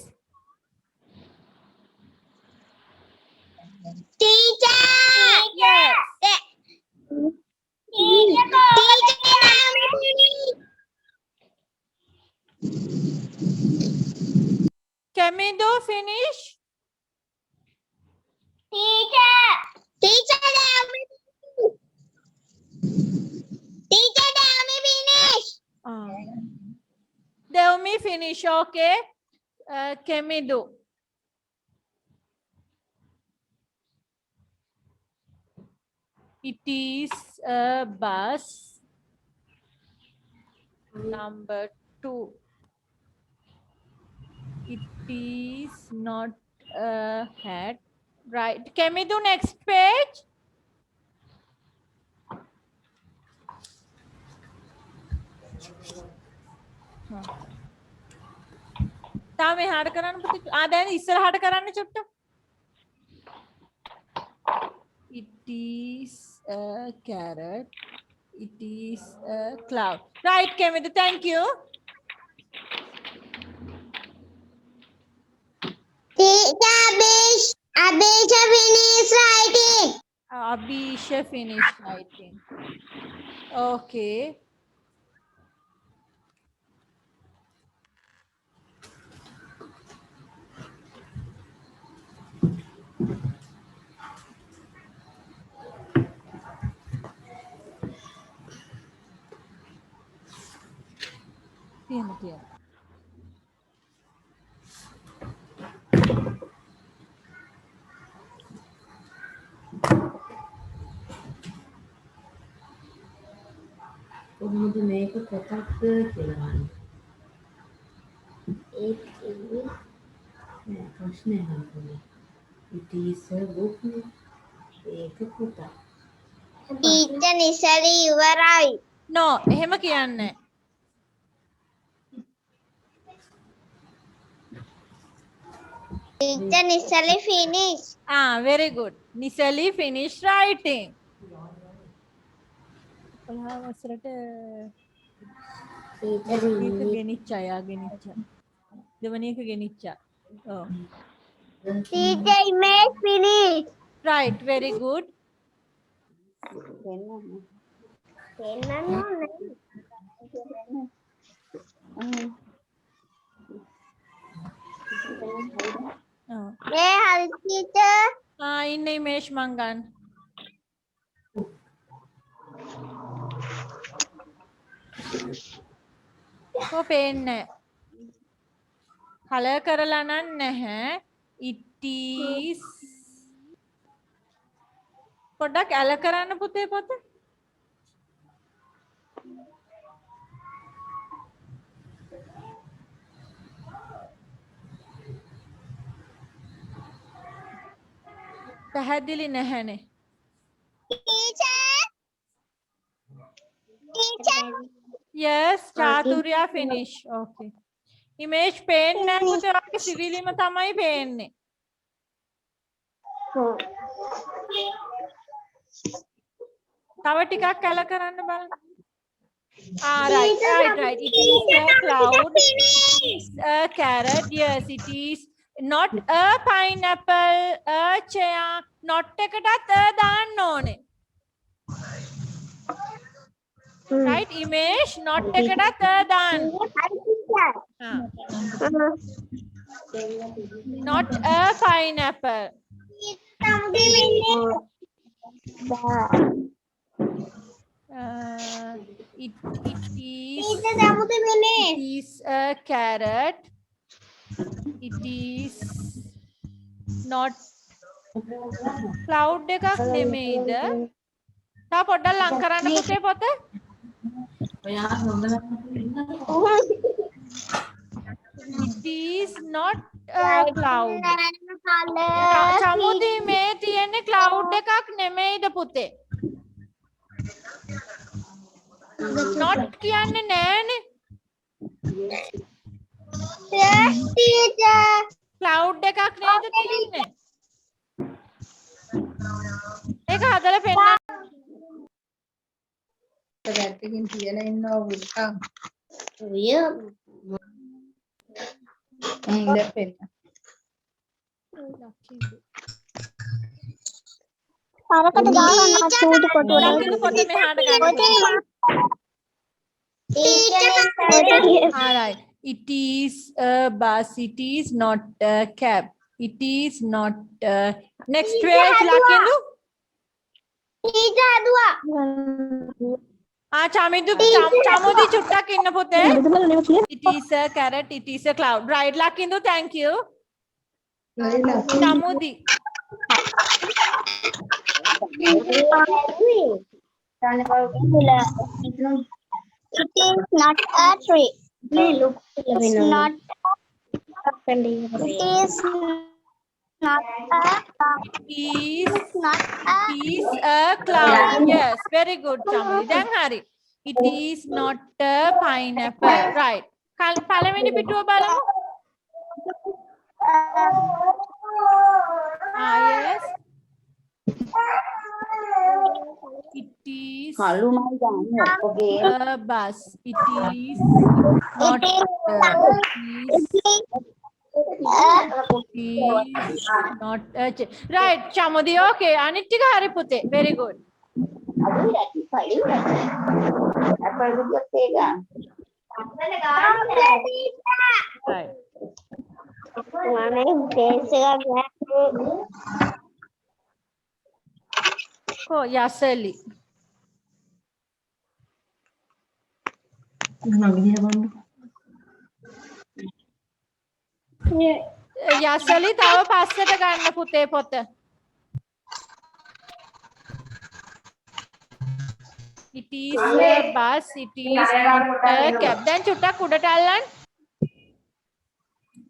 Teacher Yes. Kemido finish. Teacher, tell me finish. Devmi finish. Okay. Kemido. It is a bus. Number 2. It is not a hat. Right. Can we do next page? තාම එහාට කරන්න පුතේ. දැන් ඉස්සරහට කරන්න චුට්ට. It is a carrot. It is a cloud. Right, Kemidu, thank you. Teacher, Abisha finish writing. Abisha finished writing. Okay. Tiene. කොහොමද මේක පොතක්ද කියලා අහන්නේ. නෑ ප්‍රශ්නේ අහන්නේ. It is a book. ඒක පොතක්. ටීචර් නිසලි ඉවරයි. no එහෙම කියන්නේ teacher Nisali finish. very good Nisali finish writing වසරට එක ගෙනිච්චා යා ගෙනිච්චා දෙවන එක ගෙනිච්චා ඔව් teacher image finish. right very good පෙන්නන්න ඕනේ. ඔව් මේ හරි ටීචර්. ඉන්න ඉමේජ් මං ගන්න කො පේන්නේ කලර් කරලා නම් නැහැ it is පොඩ්ඩක් ඇල කරන්න පුතේ පොත පැහැදිලි නැහැනේ teacher. Teacher. yes Chathurya finish okay image පේන්නේ නැහැ පුතේ ඔයාගේ සිවිලිම තමයි පේන්නේ තව ටිකක් ඇල කරන්න බලන්න right it is a cloud it is a carrot yes it is not a pineapple a chair not එකටත් දාන්න ඕනේ right image not එකටත් දාන්න not a pineapple it is a carrot it is not cloud එකක් නෙමෙයිද තා පොඩ්ඩක් ලං කරන්න පුතේ පොත ඔයා හොඳට it is not a cloud Chamudi මේ තියෙන්නේ cloud එකක් නෙමෙයිද පුතේ not කියන්නේ නෑනේ yes teacher. cloud එකක් නේද තියෙන්නේ ඒක හදලා පෙන්නන්න පැත්තකින් තියලා ඉන්නවා උල්කම්. ඔය දෙපෙන්න. පරකට දාගන්න චූටි කොටුව. ලකිනු පොත මෙහාට ගන්න alright it is a bus it is not a cab it is not a next page Lakinu teacher හදුවා. චමිදු චමුදි චුට්ටක් ඉන්න පුතේ it is a carrot it is a cloud right ලකිනු thank you Chamudi It is not a tree. It's not. It is not a. is Not a. is a cloud yes very good Chamudi දැන් හරි it is not a pineapple right පළවෙනි පිටුව බලමු yes it is a bus it is not not a right chamudi okay අනිත් ටික හරි පුතේ very good right oh yasali යසලි තව පස්සට ගන්න පුතේ පොත It is a bus. It is not a cab. Then චුට්ටක් උඩට අල්ලන්න.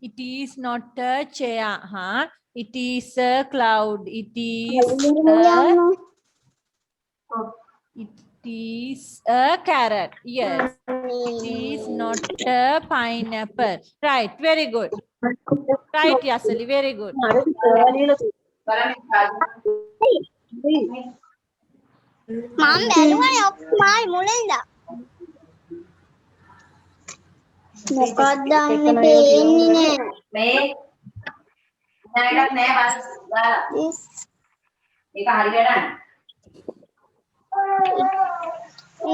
It is not a chair. Huh? It is a cloud. It is a carrot. Yes. It is not a pineapple. Right. Very good. Right, Yasali. Very good. මම බැලුවනේ ඔක්කොම ආයි මුලින්ද මොකක්ද අන්නේ පේන්නේ නෑ දැනගත් නෑ බස් දාලා ඒක හරි වැඩක්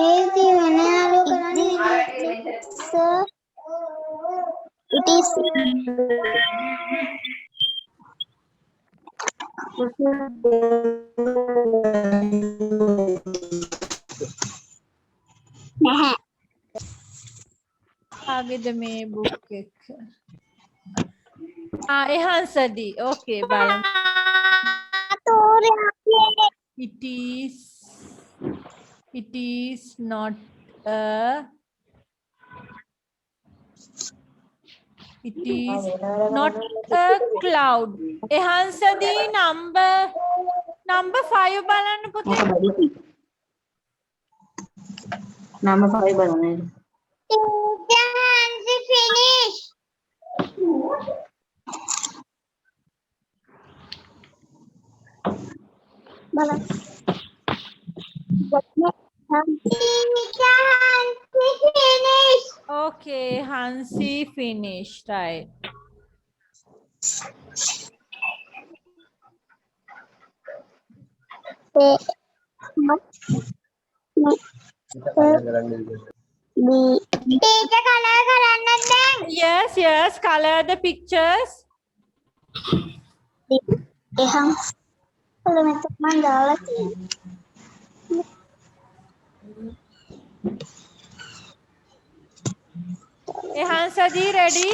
ඒකේ වෙන යාළුවෝ කරන්නේ sir it is නැහැ ආගෙද මේ book එක. එහාන්සදී. Okay, බලන්න. It is not a cloud. එහාන්සදී number 5 බලන්න පුතේ. Number 5 බලන්න. Hansi finish බලන්න finish Okay, Hansi finished. Right. teacher color කරන්නත් දැන් Yes, color the pictures. එහෙනම් මෙතන මම දාලා තියෙනවා එහාන්සදී ready?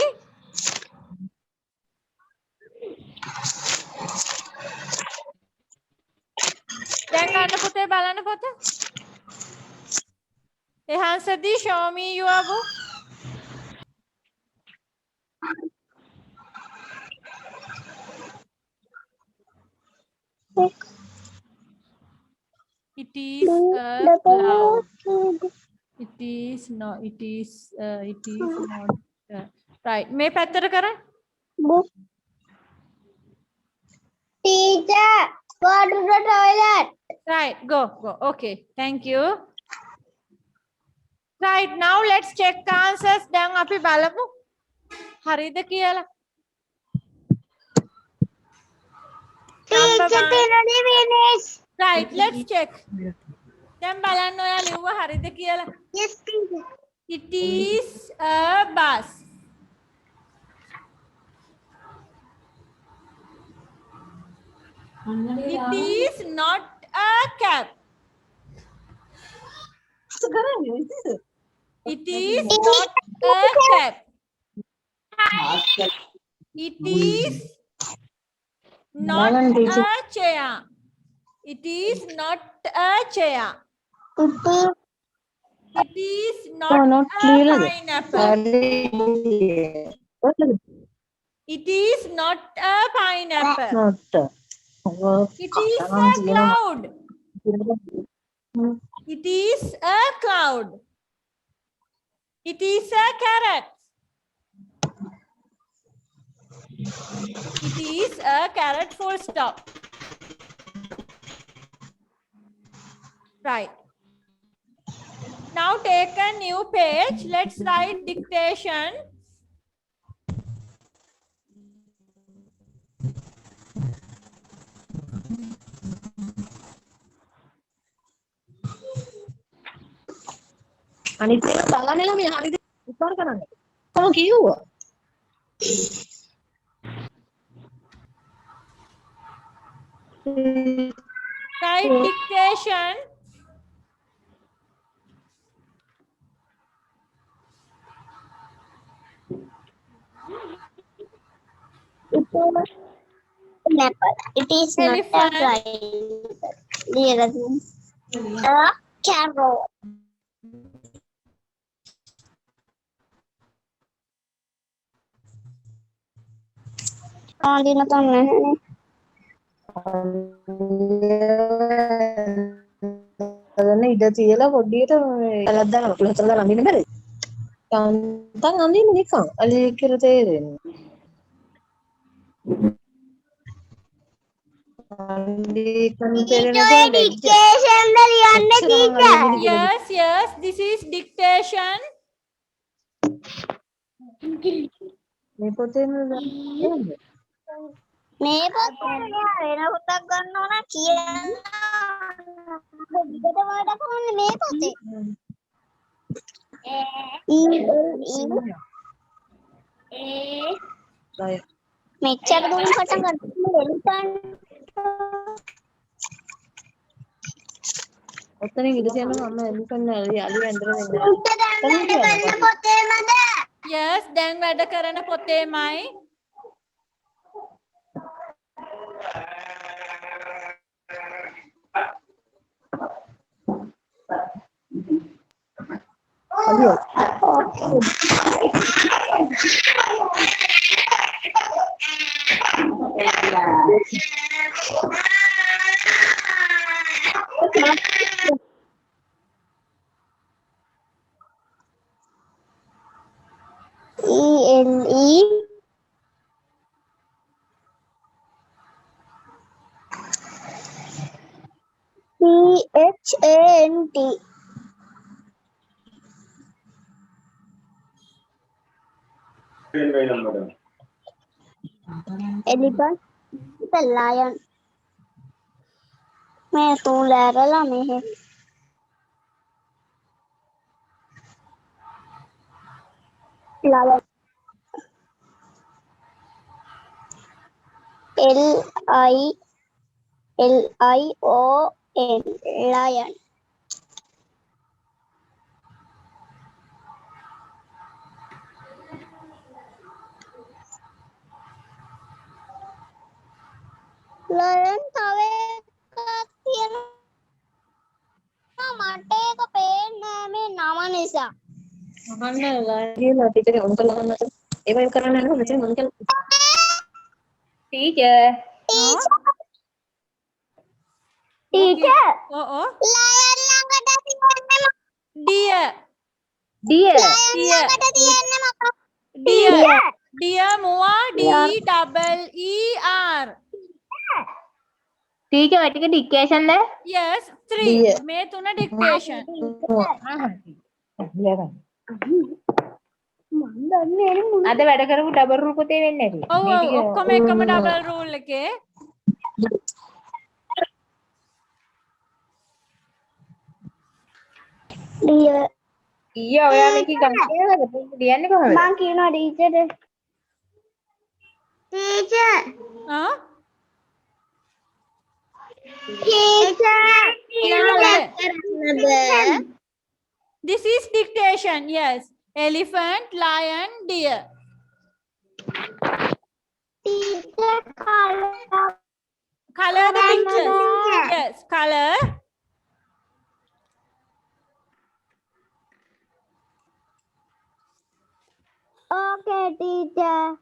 දැන් ගන්න පුතේ බලන්න පොත. එහාන්සදී show me your book. It is a cloud. It is not. Right. මේ පැත්තට කරන්න. book teacher go to the toilet Right. Go. Okay. Thank you. Right. Now let's check answers. දැන් අපි බලමු. හරිද කියලා. teacher තේරෙන්නේ finish Right. Let's check. දැන් බලන්න ඔයා ලිව්වා හරිද කියලා. yes teacher It is a bus. It is not a cab. It is not a cab. It is not a chair. It is not a chair. It is not a pineapple. It is not a pineapple. It is a cloud. It is a cloud. It is a carrot. It is a carrot, full stop. Right. Now take a new page. Let's write dictation. අනිත් එක බලන්නලා මේ හරිද උත්තර කරන්න. කොහොම කිව්වා? Write dictation. It is not a Elephant. fly. carrot. දින තුන නැහැ. අදන්න ඉඩ තියලා පොඩ්ඩියට කලක් දාලා කුල හතර දාලා අඳින්න බැරි. යන්තම් අඳින්න නිකන් අලි කියලා තේරෙන්නේ. අලි කන් තේරෙනකොට Dictation ද ලියන්න teacher. Yes, this is dictation. මේ පොතේ නේද? මේ පොතේ වෙන පොතක් ගන්න ඕන කියලා. විකට වලට කරන්නේ මේ පොතේ. මෙච්චර දුර පටන් ගන්න ඔතනින් ඉඳ තියන්න මම එලිෆන් අලි ඇඳලා දෙන්න. පොතේ මද Yes, දැන් වැඩ කරන පොතේමයි. CHANT elephant lion मैं तू लैरला में है lion LION lion lion තව එකක් තියෙනවා මට ඒක පේන්නේ නැහැ මේ නම නිසා අහන්න කියලා ටීචර් උන් කළා ගන්නත් ඒව කරන්න යනවා මෙතන උන් කළා ටීචර් ටීචර් Oh. lion ළඟට තියෙන්නේ Deer. ළඟට තියෙන්නේ මොකක්ද Deer Moa DEER. ටීචර් ඔය ටික ඩික්ටේෂන් ද Yes, 3. මේ තුන dictation. අද වැඩ කරපු ඩබල් රූල් පොතේ වෙන්නේ නැති. ඔව් ඔක්කොම එකම double rule එකේ. deer ඊයේ ඔයා මේක ගන්න කියලාද ලියන්නේ කොහොමද? මං කියනවා teacher Huh? This is dictation. Yes. Elephant, lion, deer. Color the pictures. Yes, color. Okay, teacher.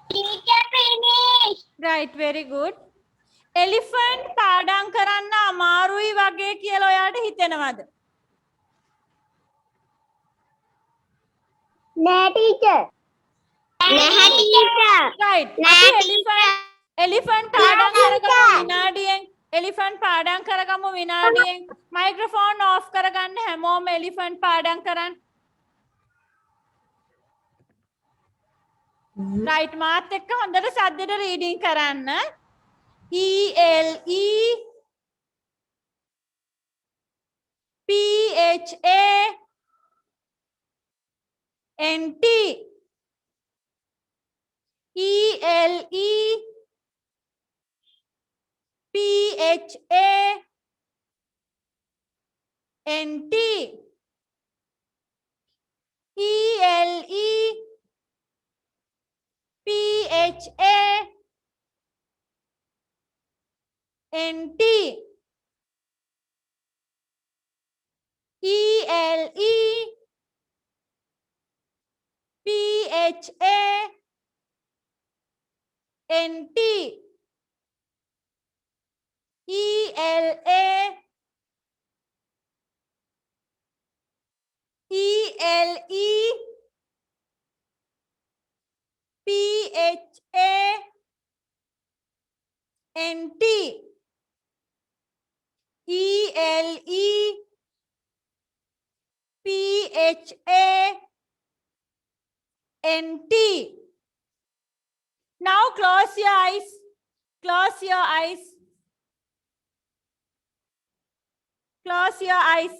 Teacher finish. Right, very good. Elephant පාඩම් කරන්න අමාරුයි වගේ කියලා ඔයාලට හිතෙනවද? නෑ ටීචර්. නැහැ ටීචර්. right නෑ අපි elephant පාඩම් කරගමු විනාඩියෙන් elephant පාඩම් කරගමු විනාඩියෙන් microphone off කරගන්න හැමෝම elephant පාඩම් කරන්න right මාත් එක්ක හොඳට සද්දෙට reading කරන්න ELEPHANT now close your eyes close your eyes close your eyes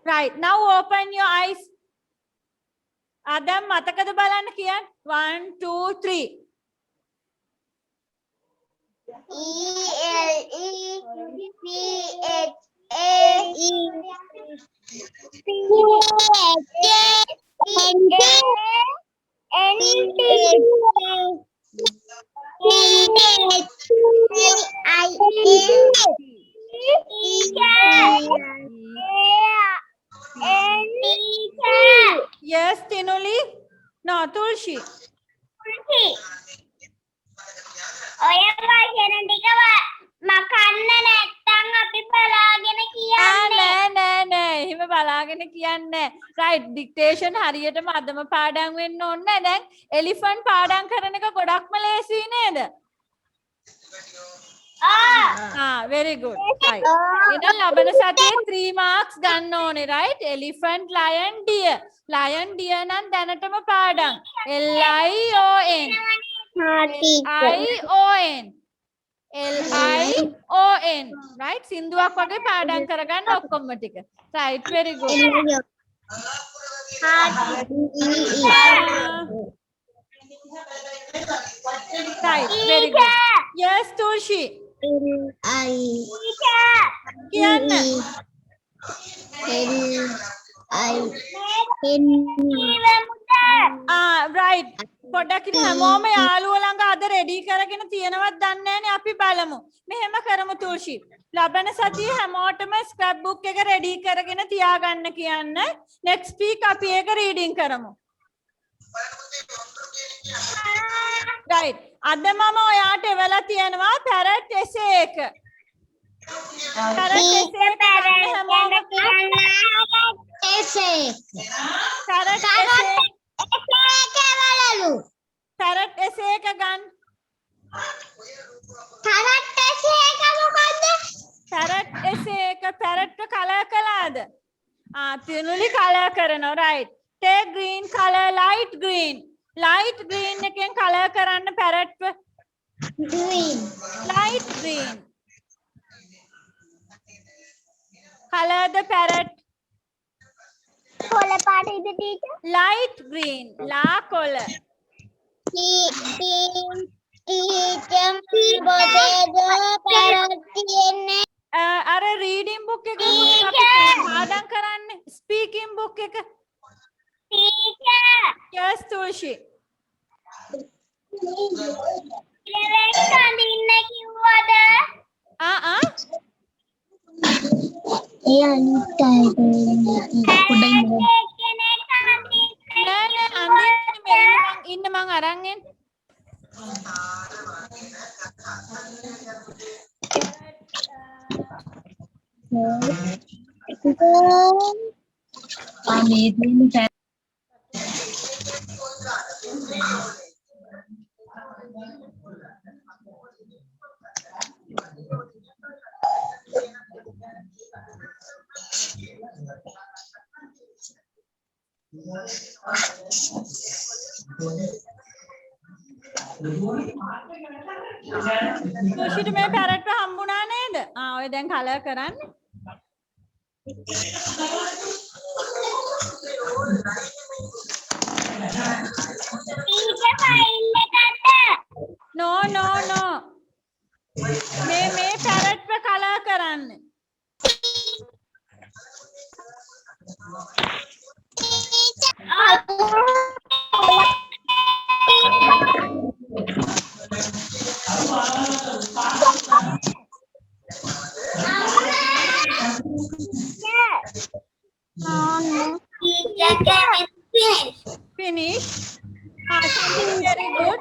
right now open your eyes adam matakada balanna kiyan 1 2 3 yes tinuli no tulsi ඔය වචන ටික මකන්න නැත්තම් අපි බලාගෙන කියන්නේ. නෑ එහෙම බලාගෙන කියන්නේ right dictation හරියටම අදම පාඩම් වෙන්න ඕනේ නෑ දැන් elephant පාඩම් කරන එක ගොඩක්ම ලේසි නේද very good right එහෙනම් ලබන සතියේ 3 marks ගන්න ඕනේ right elephant lion deer නම් දැනටම පාඩම් LION LION right සින්දුවක් වගේ පාඩම් කරගන්න ඔක්කොම ටික right very good right very good yes Tulsi කියන්න right පොඩ්ඩක් ඉතින් හැමෝම යාළුවෝ ළඟ අද රෙඩි කරගෙන තියෙනවද දන්නේ නැහනේ අපි බලමු මෙහෙම කරමු තුල්ෂි ලබන සතියේ හැමෝටම ස්ක්‍රැප් බුක් එක රෙඩි කරගෙන තියාගන්න කියන්න next week අපි ඒක රීඩින් කරමු right අද මම ඔයාට එවලා තියෙනවා parrot essay එක parrot essay හැමෝම parrot essay එක ගන්න parrot essay එක parrot කලර් කළාද තිනුලි කලර් කරනවා right take green color light green එකෙන් කලර් කරන්න parrot green light green color the parrot කොළ පාටද teacher? light green la color teacher potato parrot තියෙන්නේ අර reading book එක Teacher! අපි පාඩම් කරන්නේ speaking book එක. teacher Yes, Tulshi. ඉලවෙන් අඳින්න කිව්වද ඒ අනිත් අයට පොඩ්ඩක් කෙනෙක් අඳින්න නෑ නෑ අඳින්න ඉන්න මං අරන් එන්න. මේ තියෙන තුෂිට මේ පැරට්ව හම්බුණා නේද? ඔය දැන් කලර් කරන්නේ. teacher file එකක්ද No. මේ පැරට්ව කලර් කරන්නේ. Finish. Very good.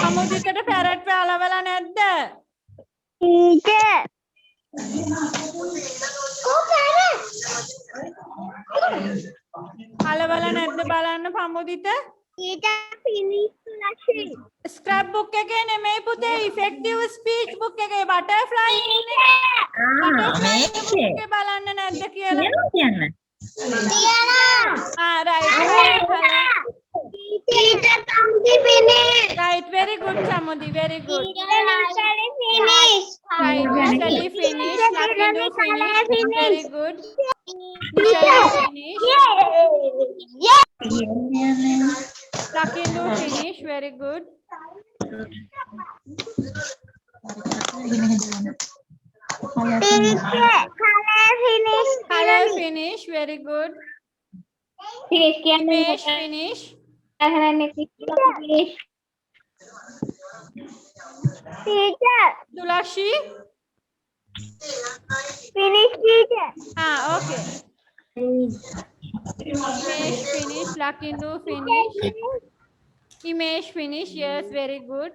අමුදිතට පැරට්ව අලවලා නැද්ද? teacher අලවලා නැද්ද බලන්න පමුදිත. teacher finish තුලක්ෂි ස්ක්‍රැප් බුක් එකේ නෙමෙයි පුතේ ඉෆෙක්ටිව් ස්පීච් බුක් එකේ බටර්ෆ්ලයි ඉන්නේ. බටර්ෆ්ලයි බුක් එකේ බලන්න නැද්ද කියලා. කියන්න right. teacher tamdi finish Right, very good Samudi, very good. finish Right, Natalie finish, Lakindu finish, very good. Nishali finish, Lakindu finish, very good. Color finish, very good. Image finish, teacher Tulashi. finish teacher Okay. Image finish, Lakindu finish. Image finish, yes, very good.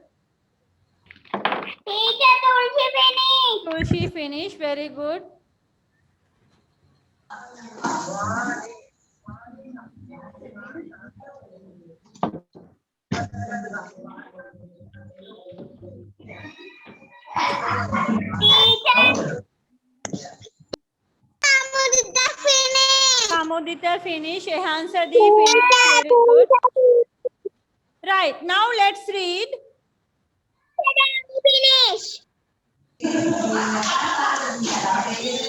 teacher tulsi finish Tulsi finish, very good. Samudita finish, Ehansadi finish, very good. Right, now let's read. finish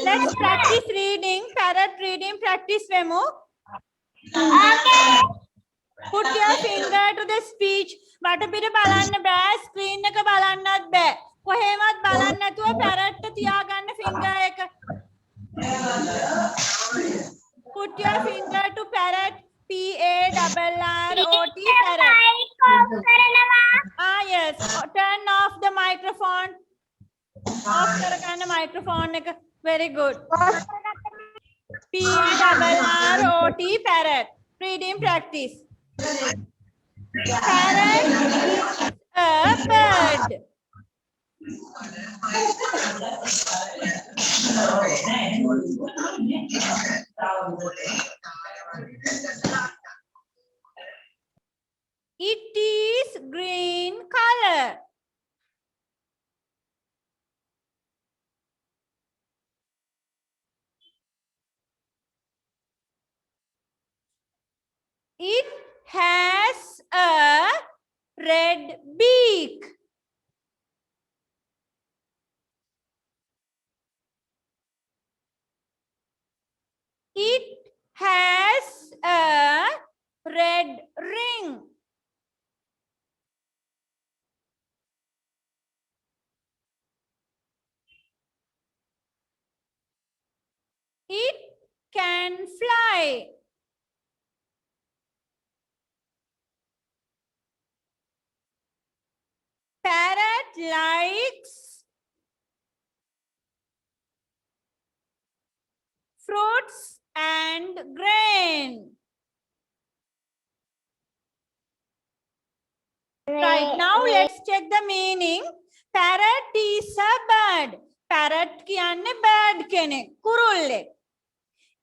Let's practice reading, parrot reading practice memo. okay Put your finger to the speech. වටපිට බලන්න බෑ, screen එක බලන්නත් බෑ. කොහෙවත් බලන්න නැතුව parrot එක තියාගන්න finger එක. Put your finger to parrot, PARROT parrot. Yes, turn off the microphone. Off කරගන්න microphone එක. Very good. PARROT parrot. Reading practice. Parrot is a bird. It is green color. It has a red beak. It has a red ring. can fly. Parrot likes fruits and grain. Right, now let's check the meaning. Parrot is a bird. Parrot කියන්නේ bird කෙනෙක්, කුරුල්ලෙක්.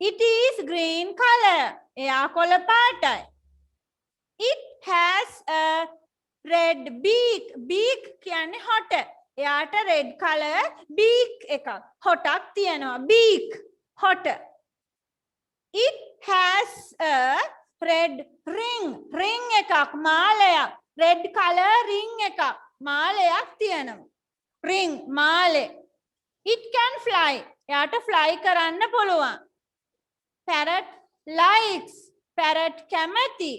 It is green color. එයා කොළ පාටයි. It has a red beak. Beak කියන්නේ හොට. එයාට red color beak එකක්. හොටක් තියෙනවා. Beak හොට. It has a red ring. Ring එකක් මාලයක්. Red color ring එකක්. මාලයක් තියෙනවා. Ring මාලේ. It can fly. එයාට fly කරන්න පුළුවන්. Parrot likes. Parrot කැමති.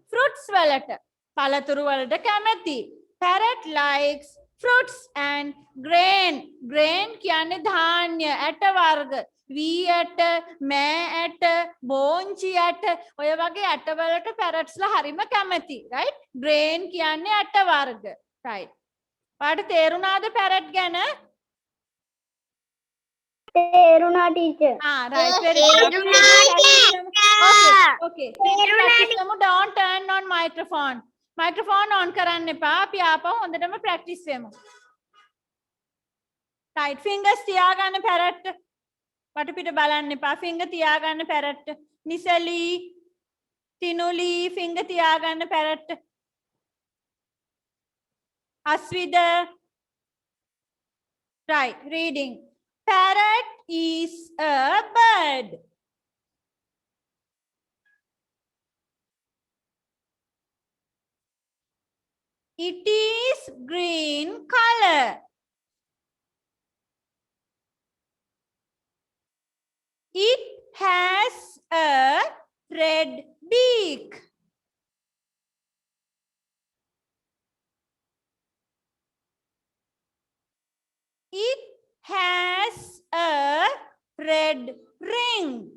Fruits වලට. පළතුරු වලට කැමති. Parrot likes fruits and grain. Grain කියන්නේ ධාන්‍ය, ඇට වර්ග. වී ඇට, මෑ ඇට, බෝංචි ඇට, ඔය වගේ ඇට වලට parrotsලා හරිම කැමති. right? Grain කියන්නේ ඇට වර්ග. right. පාට තේරුණාද parrot ගැන? තේරුණා teacher. Right. Very good. Okay. Don't turn on microphone. Microphone on කරන්න එපා. අපි ආපහු හොඳටම practice වෙමු. Right. Fingers තියාගන්න parrot. වටපිට බලන්න එපා. Finger තියාගන්න parrot. නිසලි, තිනුලි finger තියාගන්න parrot. අස්විද. Right. Reading. Parrot is a bird. It is green color. It has a red beak. It has a red ring.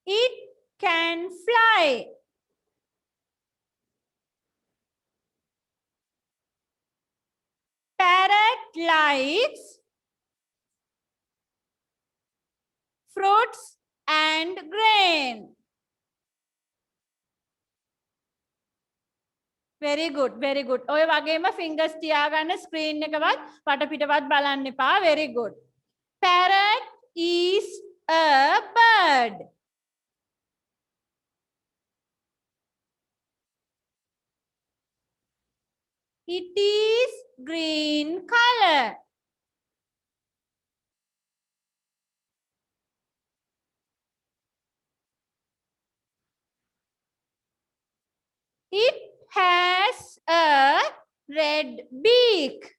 It can fly. Parrot likes fruits and grain. Very good, very good. ඔය වගේම fingers තියාගන්න screen එකවත් වටපිටවත් බලන්න එපා. Very good. Parrot is a bird. It is green color. It has a red beak.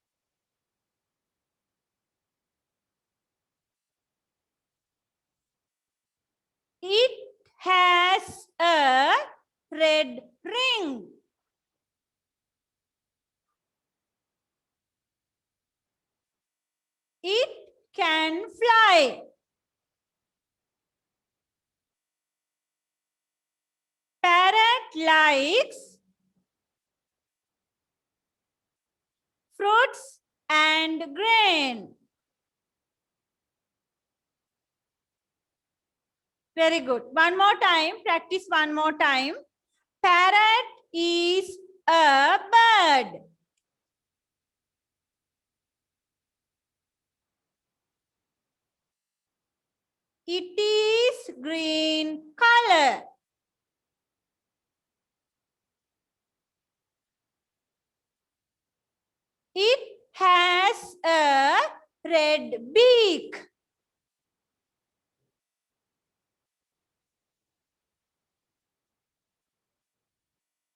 It has a red ring. It can fly. Parrot likes fruits and grain. Very good. One more time. Practice one more time. Parrot is a bird. It is green color. It has a red beak.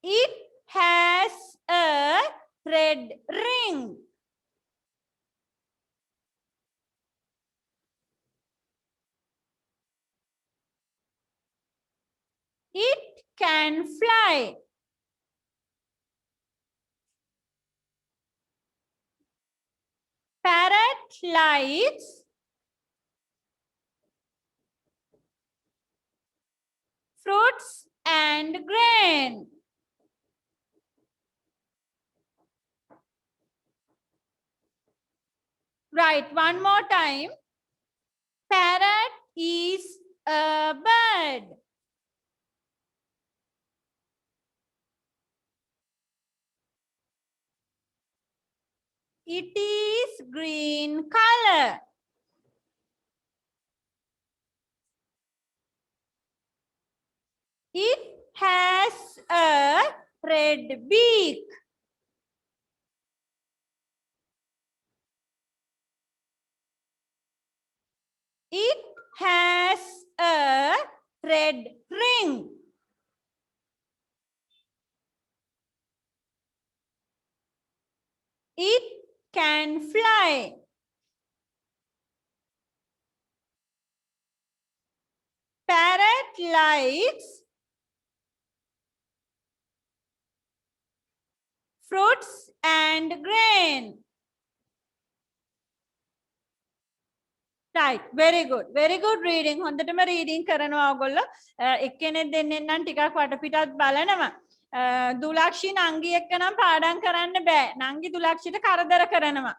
It has a red ring. It can fly. likes fruits and grain. Right, one more time. Parrot is a bird. It is green color. It has a red beak. It has a red ring. It can fly. Parrot likes fruits and grain. Right, very good. Very good reading. හොඳටම reading කරනවා ඔයගොල්ලෝ. එක්කෙනෙක් දෙන්නෙක් නම් ටිකක් වටපිටත් බලනවා. දුලක්ෂි නංගි එක්ක නම් පාඩම් කරන්න බෑ. නංගි දුලක්ෂිට කරදර කරනවා.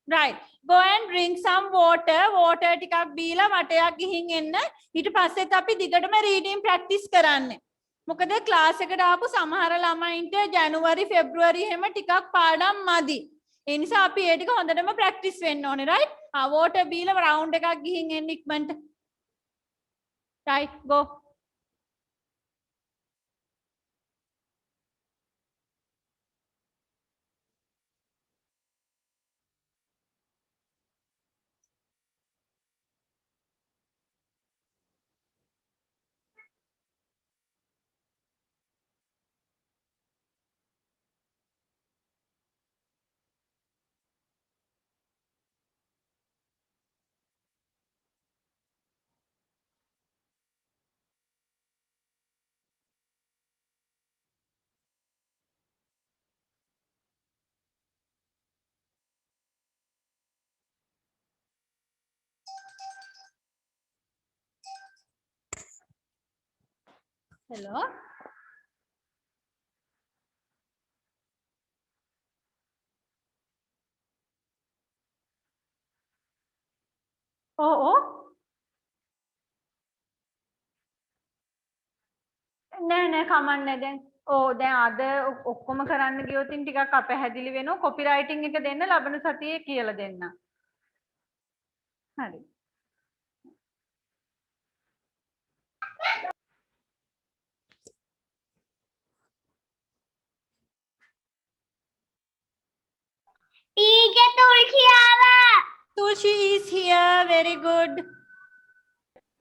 Right. Go and drink some water. Water ටිකක් බීලා වටයක් ගිහින් එන්න. ඊට පස්සෙත් අපි දිගටම reading practice කරන්න. මොකද ක්ලාස් එකට ආපු සමහර ළමයින්ට ජනවාරි පෙබ්‍රුවරි එහෙම ටිකක් පාඩම් මදි. ඒ නිසා අපි ඒ ටික හොඳටම practice වෙන්න ඕනේ, right? water බීලා round එකක් ගිහින් එන්න ඉක්මනට. Right, go. Hello. Oh. නෑ කමන්නේ දැන්. දැන් අද ඔක්කොම කරන්න ගියොත් ටිකක් අපැහැදිලි වෙනවා. කොපි රයිටින් එක දෙන්න ලබන සතියේ කියලා දෙන්න. හරි. Teacher Tulsi ආවා. Tulsi is here. Very good.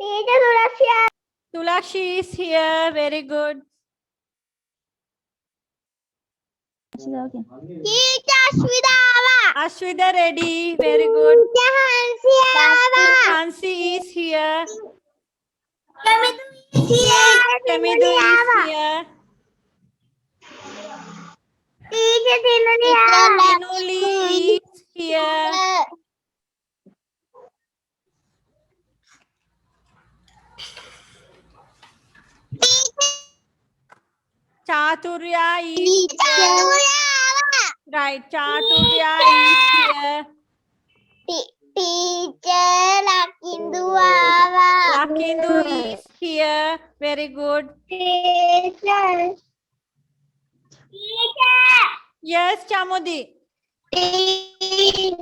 Teacher Tulsi ආවා. Tulakshi is here. Very good. Teacher Ashwida ආවා. Ashwida ready. Very good. Teacher Hansi ආවා. Hansi is here. Kamidu is here. Kamidu is here. Teacher Tinuli ආවා. Tinuli is here. Chaturya is here. Right, Chaturya is here. Teacher Lakindu ආවා. Lakindu is here. Very good. Teacher. Yes, Chamudi. Teacher.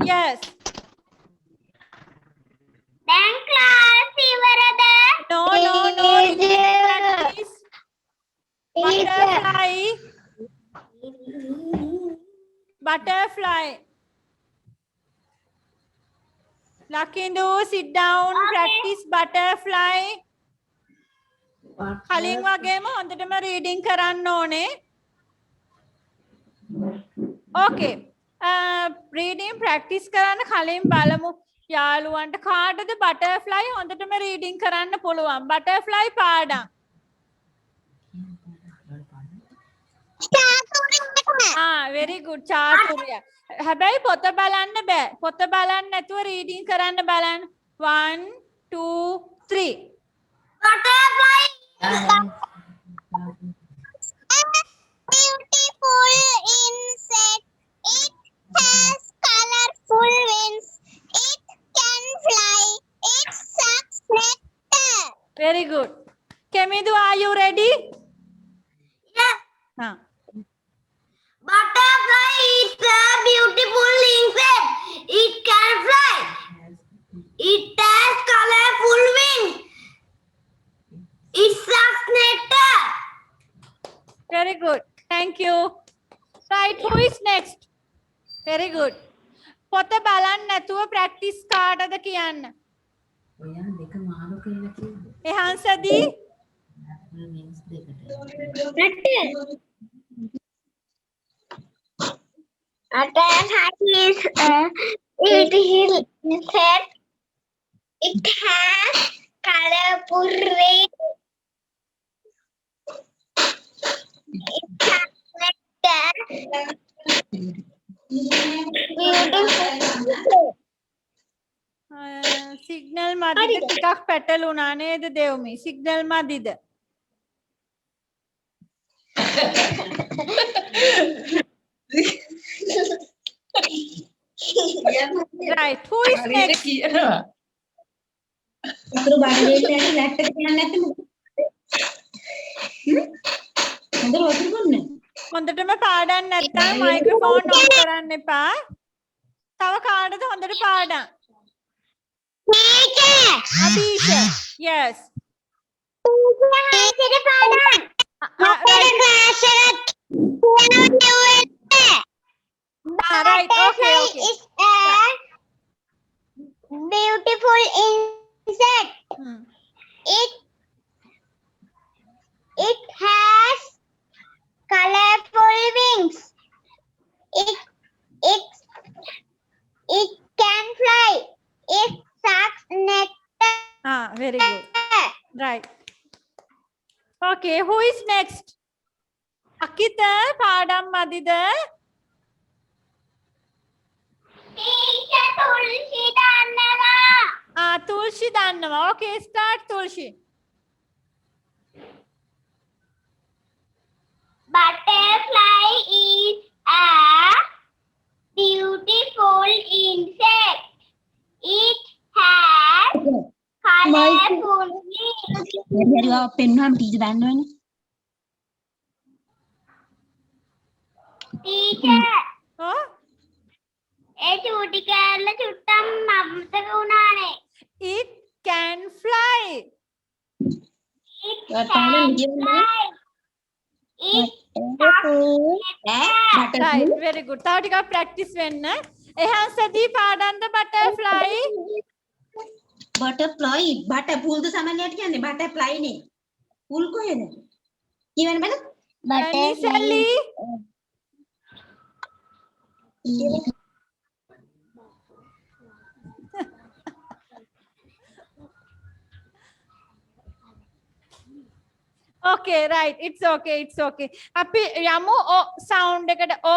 Yes. දැන් class ඉවරද? No. Practice. Butterfly. Butterfly. Lakindu, sit down. Practice butterfly. කලින් වගේම හොඳටම reading කරන්න ඕනේ. Okay. Reading practice කරන්න කලින් බලමු යාළුවන්ට කාටද බටර්ෆ්ලයි හොඳටම රීඩින් කරන්න පුළුවන්. බටර්ෆ්ලයි පාඩම්. Chaturya very good චාතුරය. හැබැයි පොත බලන්න බෑ. පොත බලන්න නැතුව රීඩින් කරන්න බලන්න. 1 2 3. Butterfly beautiful insect. It has colorful wings. It can fly. It sucks nectar. Very good. Kemidu, are you ready? Yes. Butterfly is a beautiful insect. It can fly. It has colorful wings. It sucks nectar. Very good. Thank you. Right, who is next? Very good. පොත බලන්න නැතුව practice කාටද කියන්න. ඔයා දෙක මාරු කියලා කිව්වේ. එහාන්සදී means දෙකට. It has colorful wings. It has nectar. Beautiful. Signal මදිද ටිකක් පැටලුණා නේද දෙව්මි? සිග්නල් මදිද? Right, who is next? අතුරු බඩේට යන ලැට් එක යන්නේ නැත්නම් හොඳට වතුර බොන්න. හොඳටම පාඩම් නැත්නම් මයික්‍රොෆෝන් ඔන් කරන්න එපා. තව කාටද හොඳට පාඩම්? Teacher. Abisha. Yes. Teacher පාඩම්. Right. Okay. Is a beautiful insect. It has colorful wings. It can fly. It sucks nectar. Very good. Right. Okay, who is next? Akita padam madida. Teacher Tulsi Dannava. Tulsi Dannava. Okay, start Tulsi. Butterfly is a beautiful insect. It has colorful wings. පෙන්වන්න teacher දන්නවනේ. Teacher, Oh, ඒ චූටි කෑල්ල චුට්ටක් අමතක වුණානේ. it can fly. It can fly. It Right, very good. තව ටිකක් practice වෙන්න. එහාන්සදී පාඩම්ද butterfly? Butterfly බට පුල්ද සමලියට කියන්නේ බටර්ෆ්ලයි නේ. පුල් කොහෙද? කියවන්න බල. Nisali. Okay, right. It's okay. අපි යමු o sound එකට o.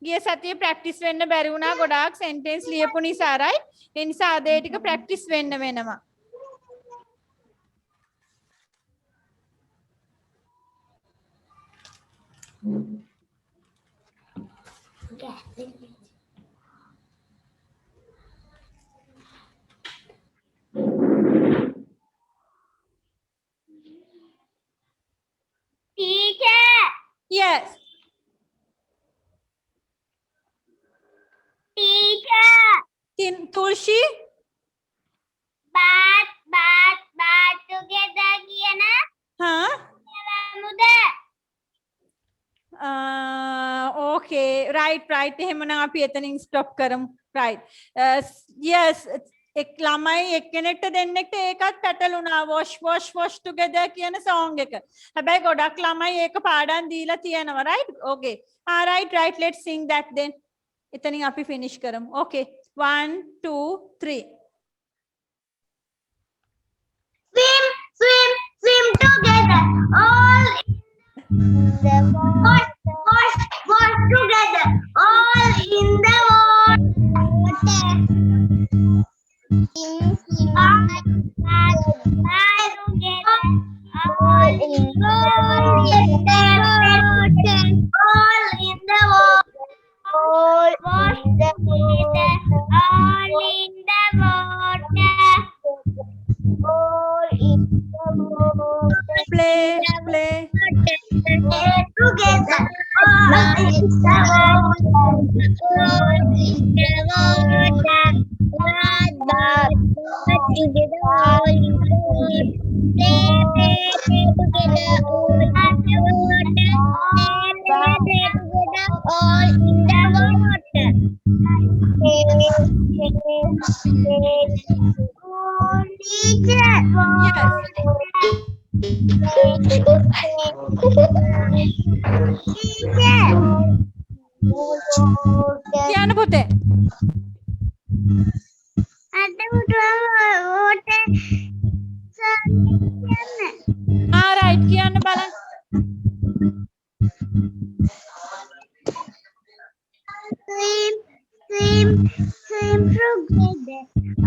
ගිය සතියේ practice වෙන්න බැරි වුණා ගොඩාක් sentence ලියපු නිසා right. ඒ නිසා අද ඒ ටික practice වෙන්න වෙනවා. Teacher, Yes. Tulsi? bat together කියන Huh? යමුද? Okay, right. එහෙමනම් අපි එතනින් stop කරමු. Right. Yes, එක් ළමයි එක්කෙනෙක්ට දෙන්නෙක්ට ඒකත් පැටලුණා wash together කියන song එක. හැබැයි ගොඩක් ළමයි ඒක පාඩම් දීලා තියෙනවා right? Okay. Right. Let's sing that then. එතනින් අපි finish කරමු. Okay. 1 2 3. Swim together all in the wash කියන්න පුතේ. right කියන්න බලන්න. Swim together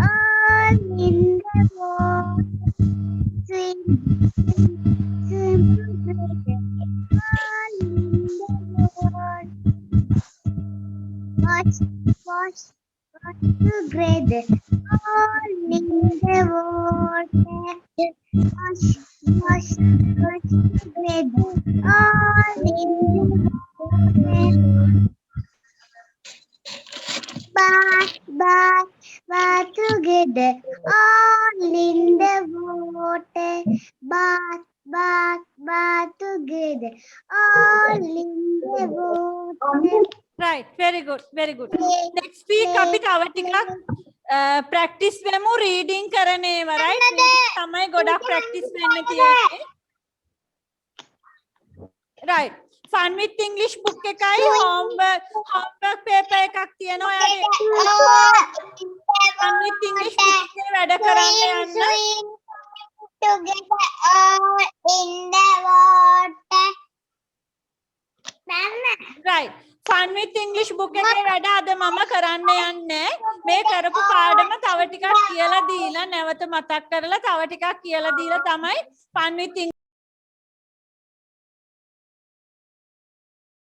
all in the water. Swim together all in the water. Wash together all in the water. Wash together all in the water. Bath together all in the water. Bath together all in the water. Right, very good, very good. Next week අපි තව ටිකක් practice වෙමු reading කරන ඒවා, right? තමයි ගොඩක් practice වෙන්න තියෙන්නේ. Right. Fun with English book එකයි homework paper එකක් තියෙනවා. ඔයාලට Fun with English book එකේ වැඩ කරන්න යන්න. Together all in the water. Right. Fun with English book එකේ වැඩ අද මම කරන්න යන්නේ. මේ කරපු පාඩම තව ටිකක් කියලා දීලා නැවත මතක් කරලා තව ටිකක් කියලා දීලා තමයි Fun with English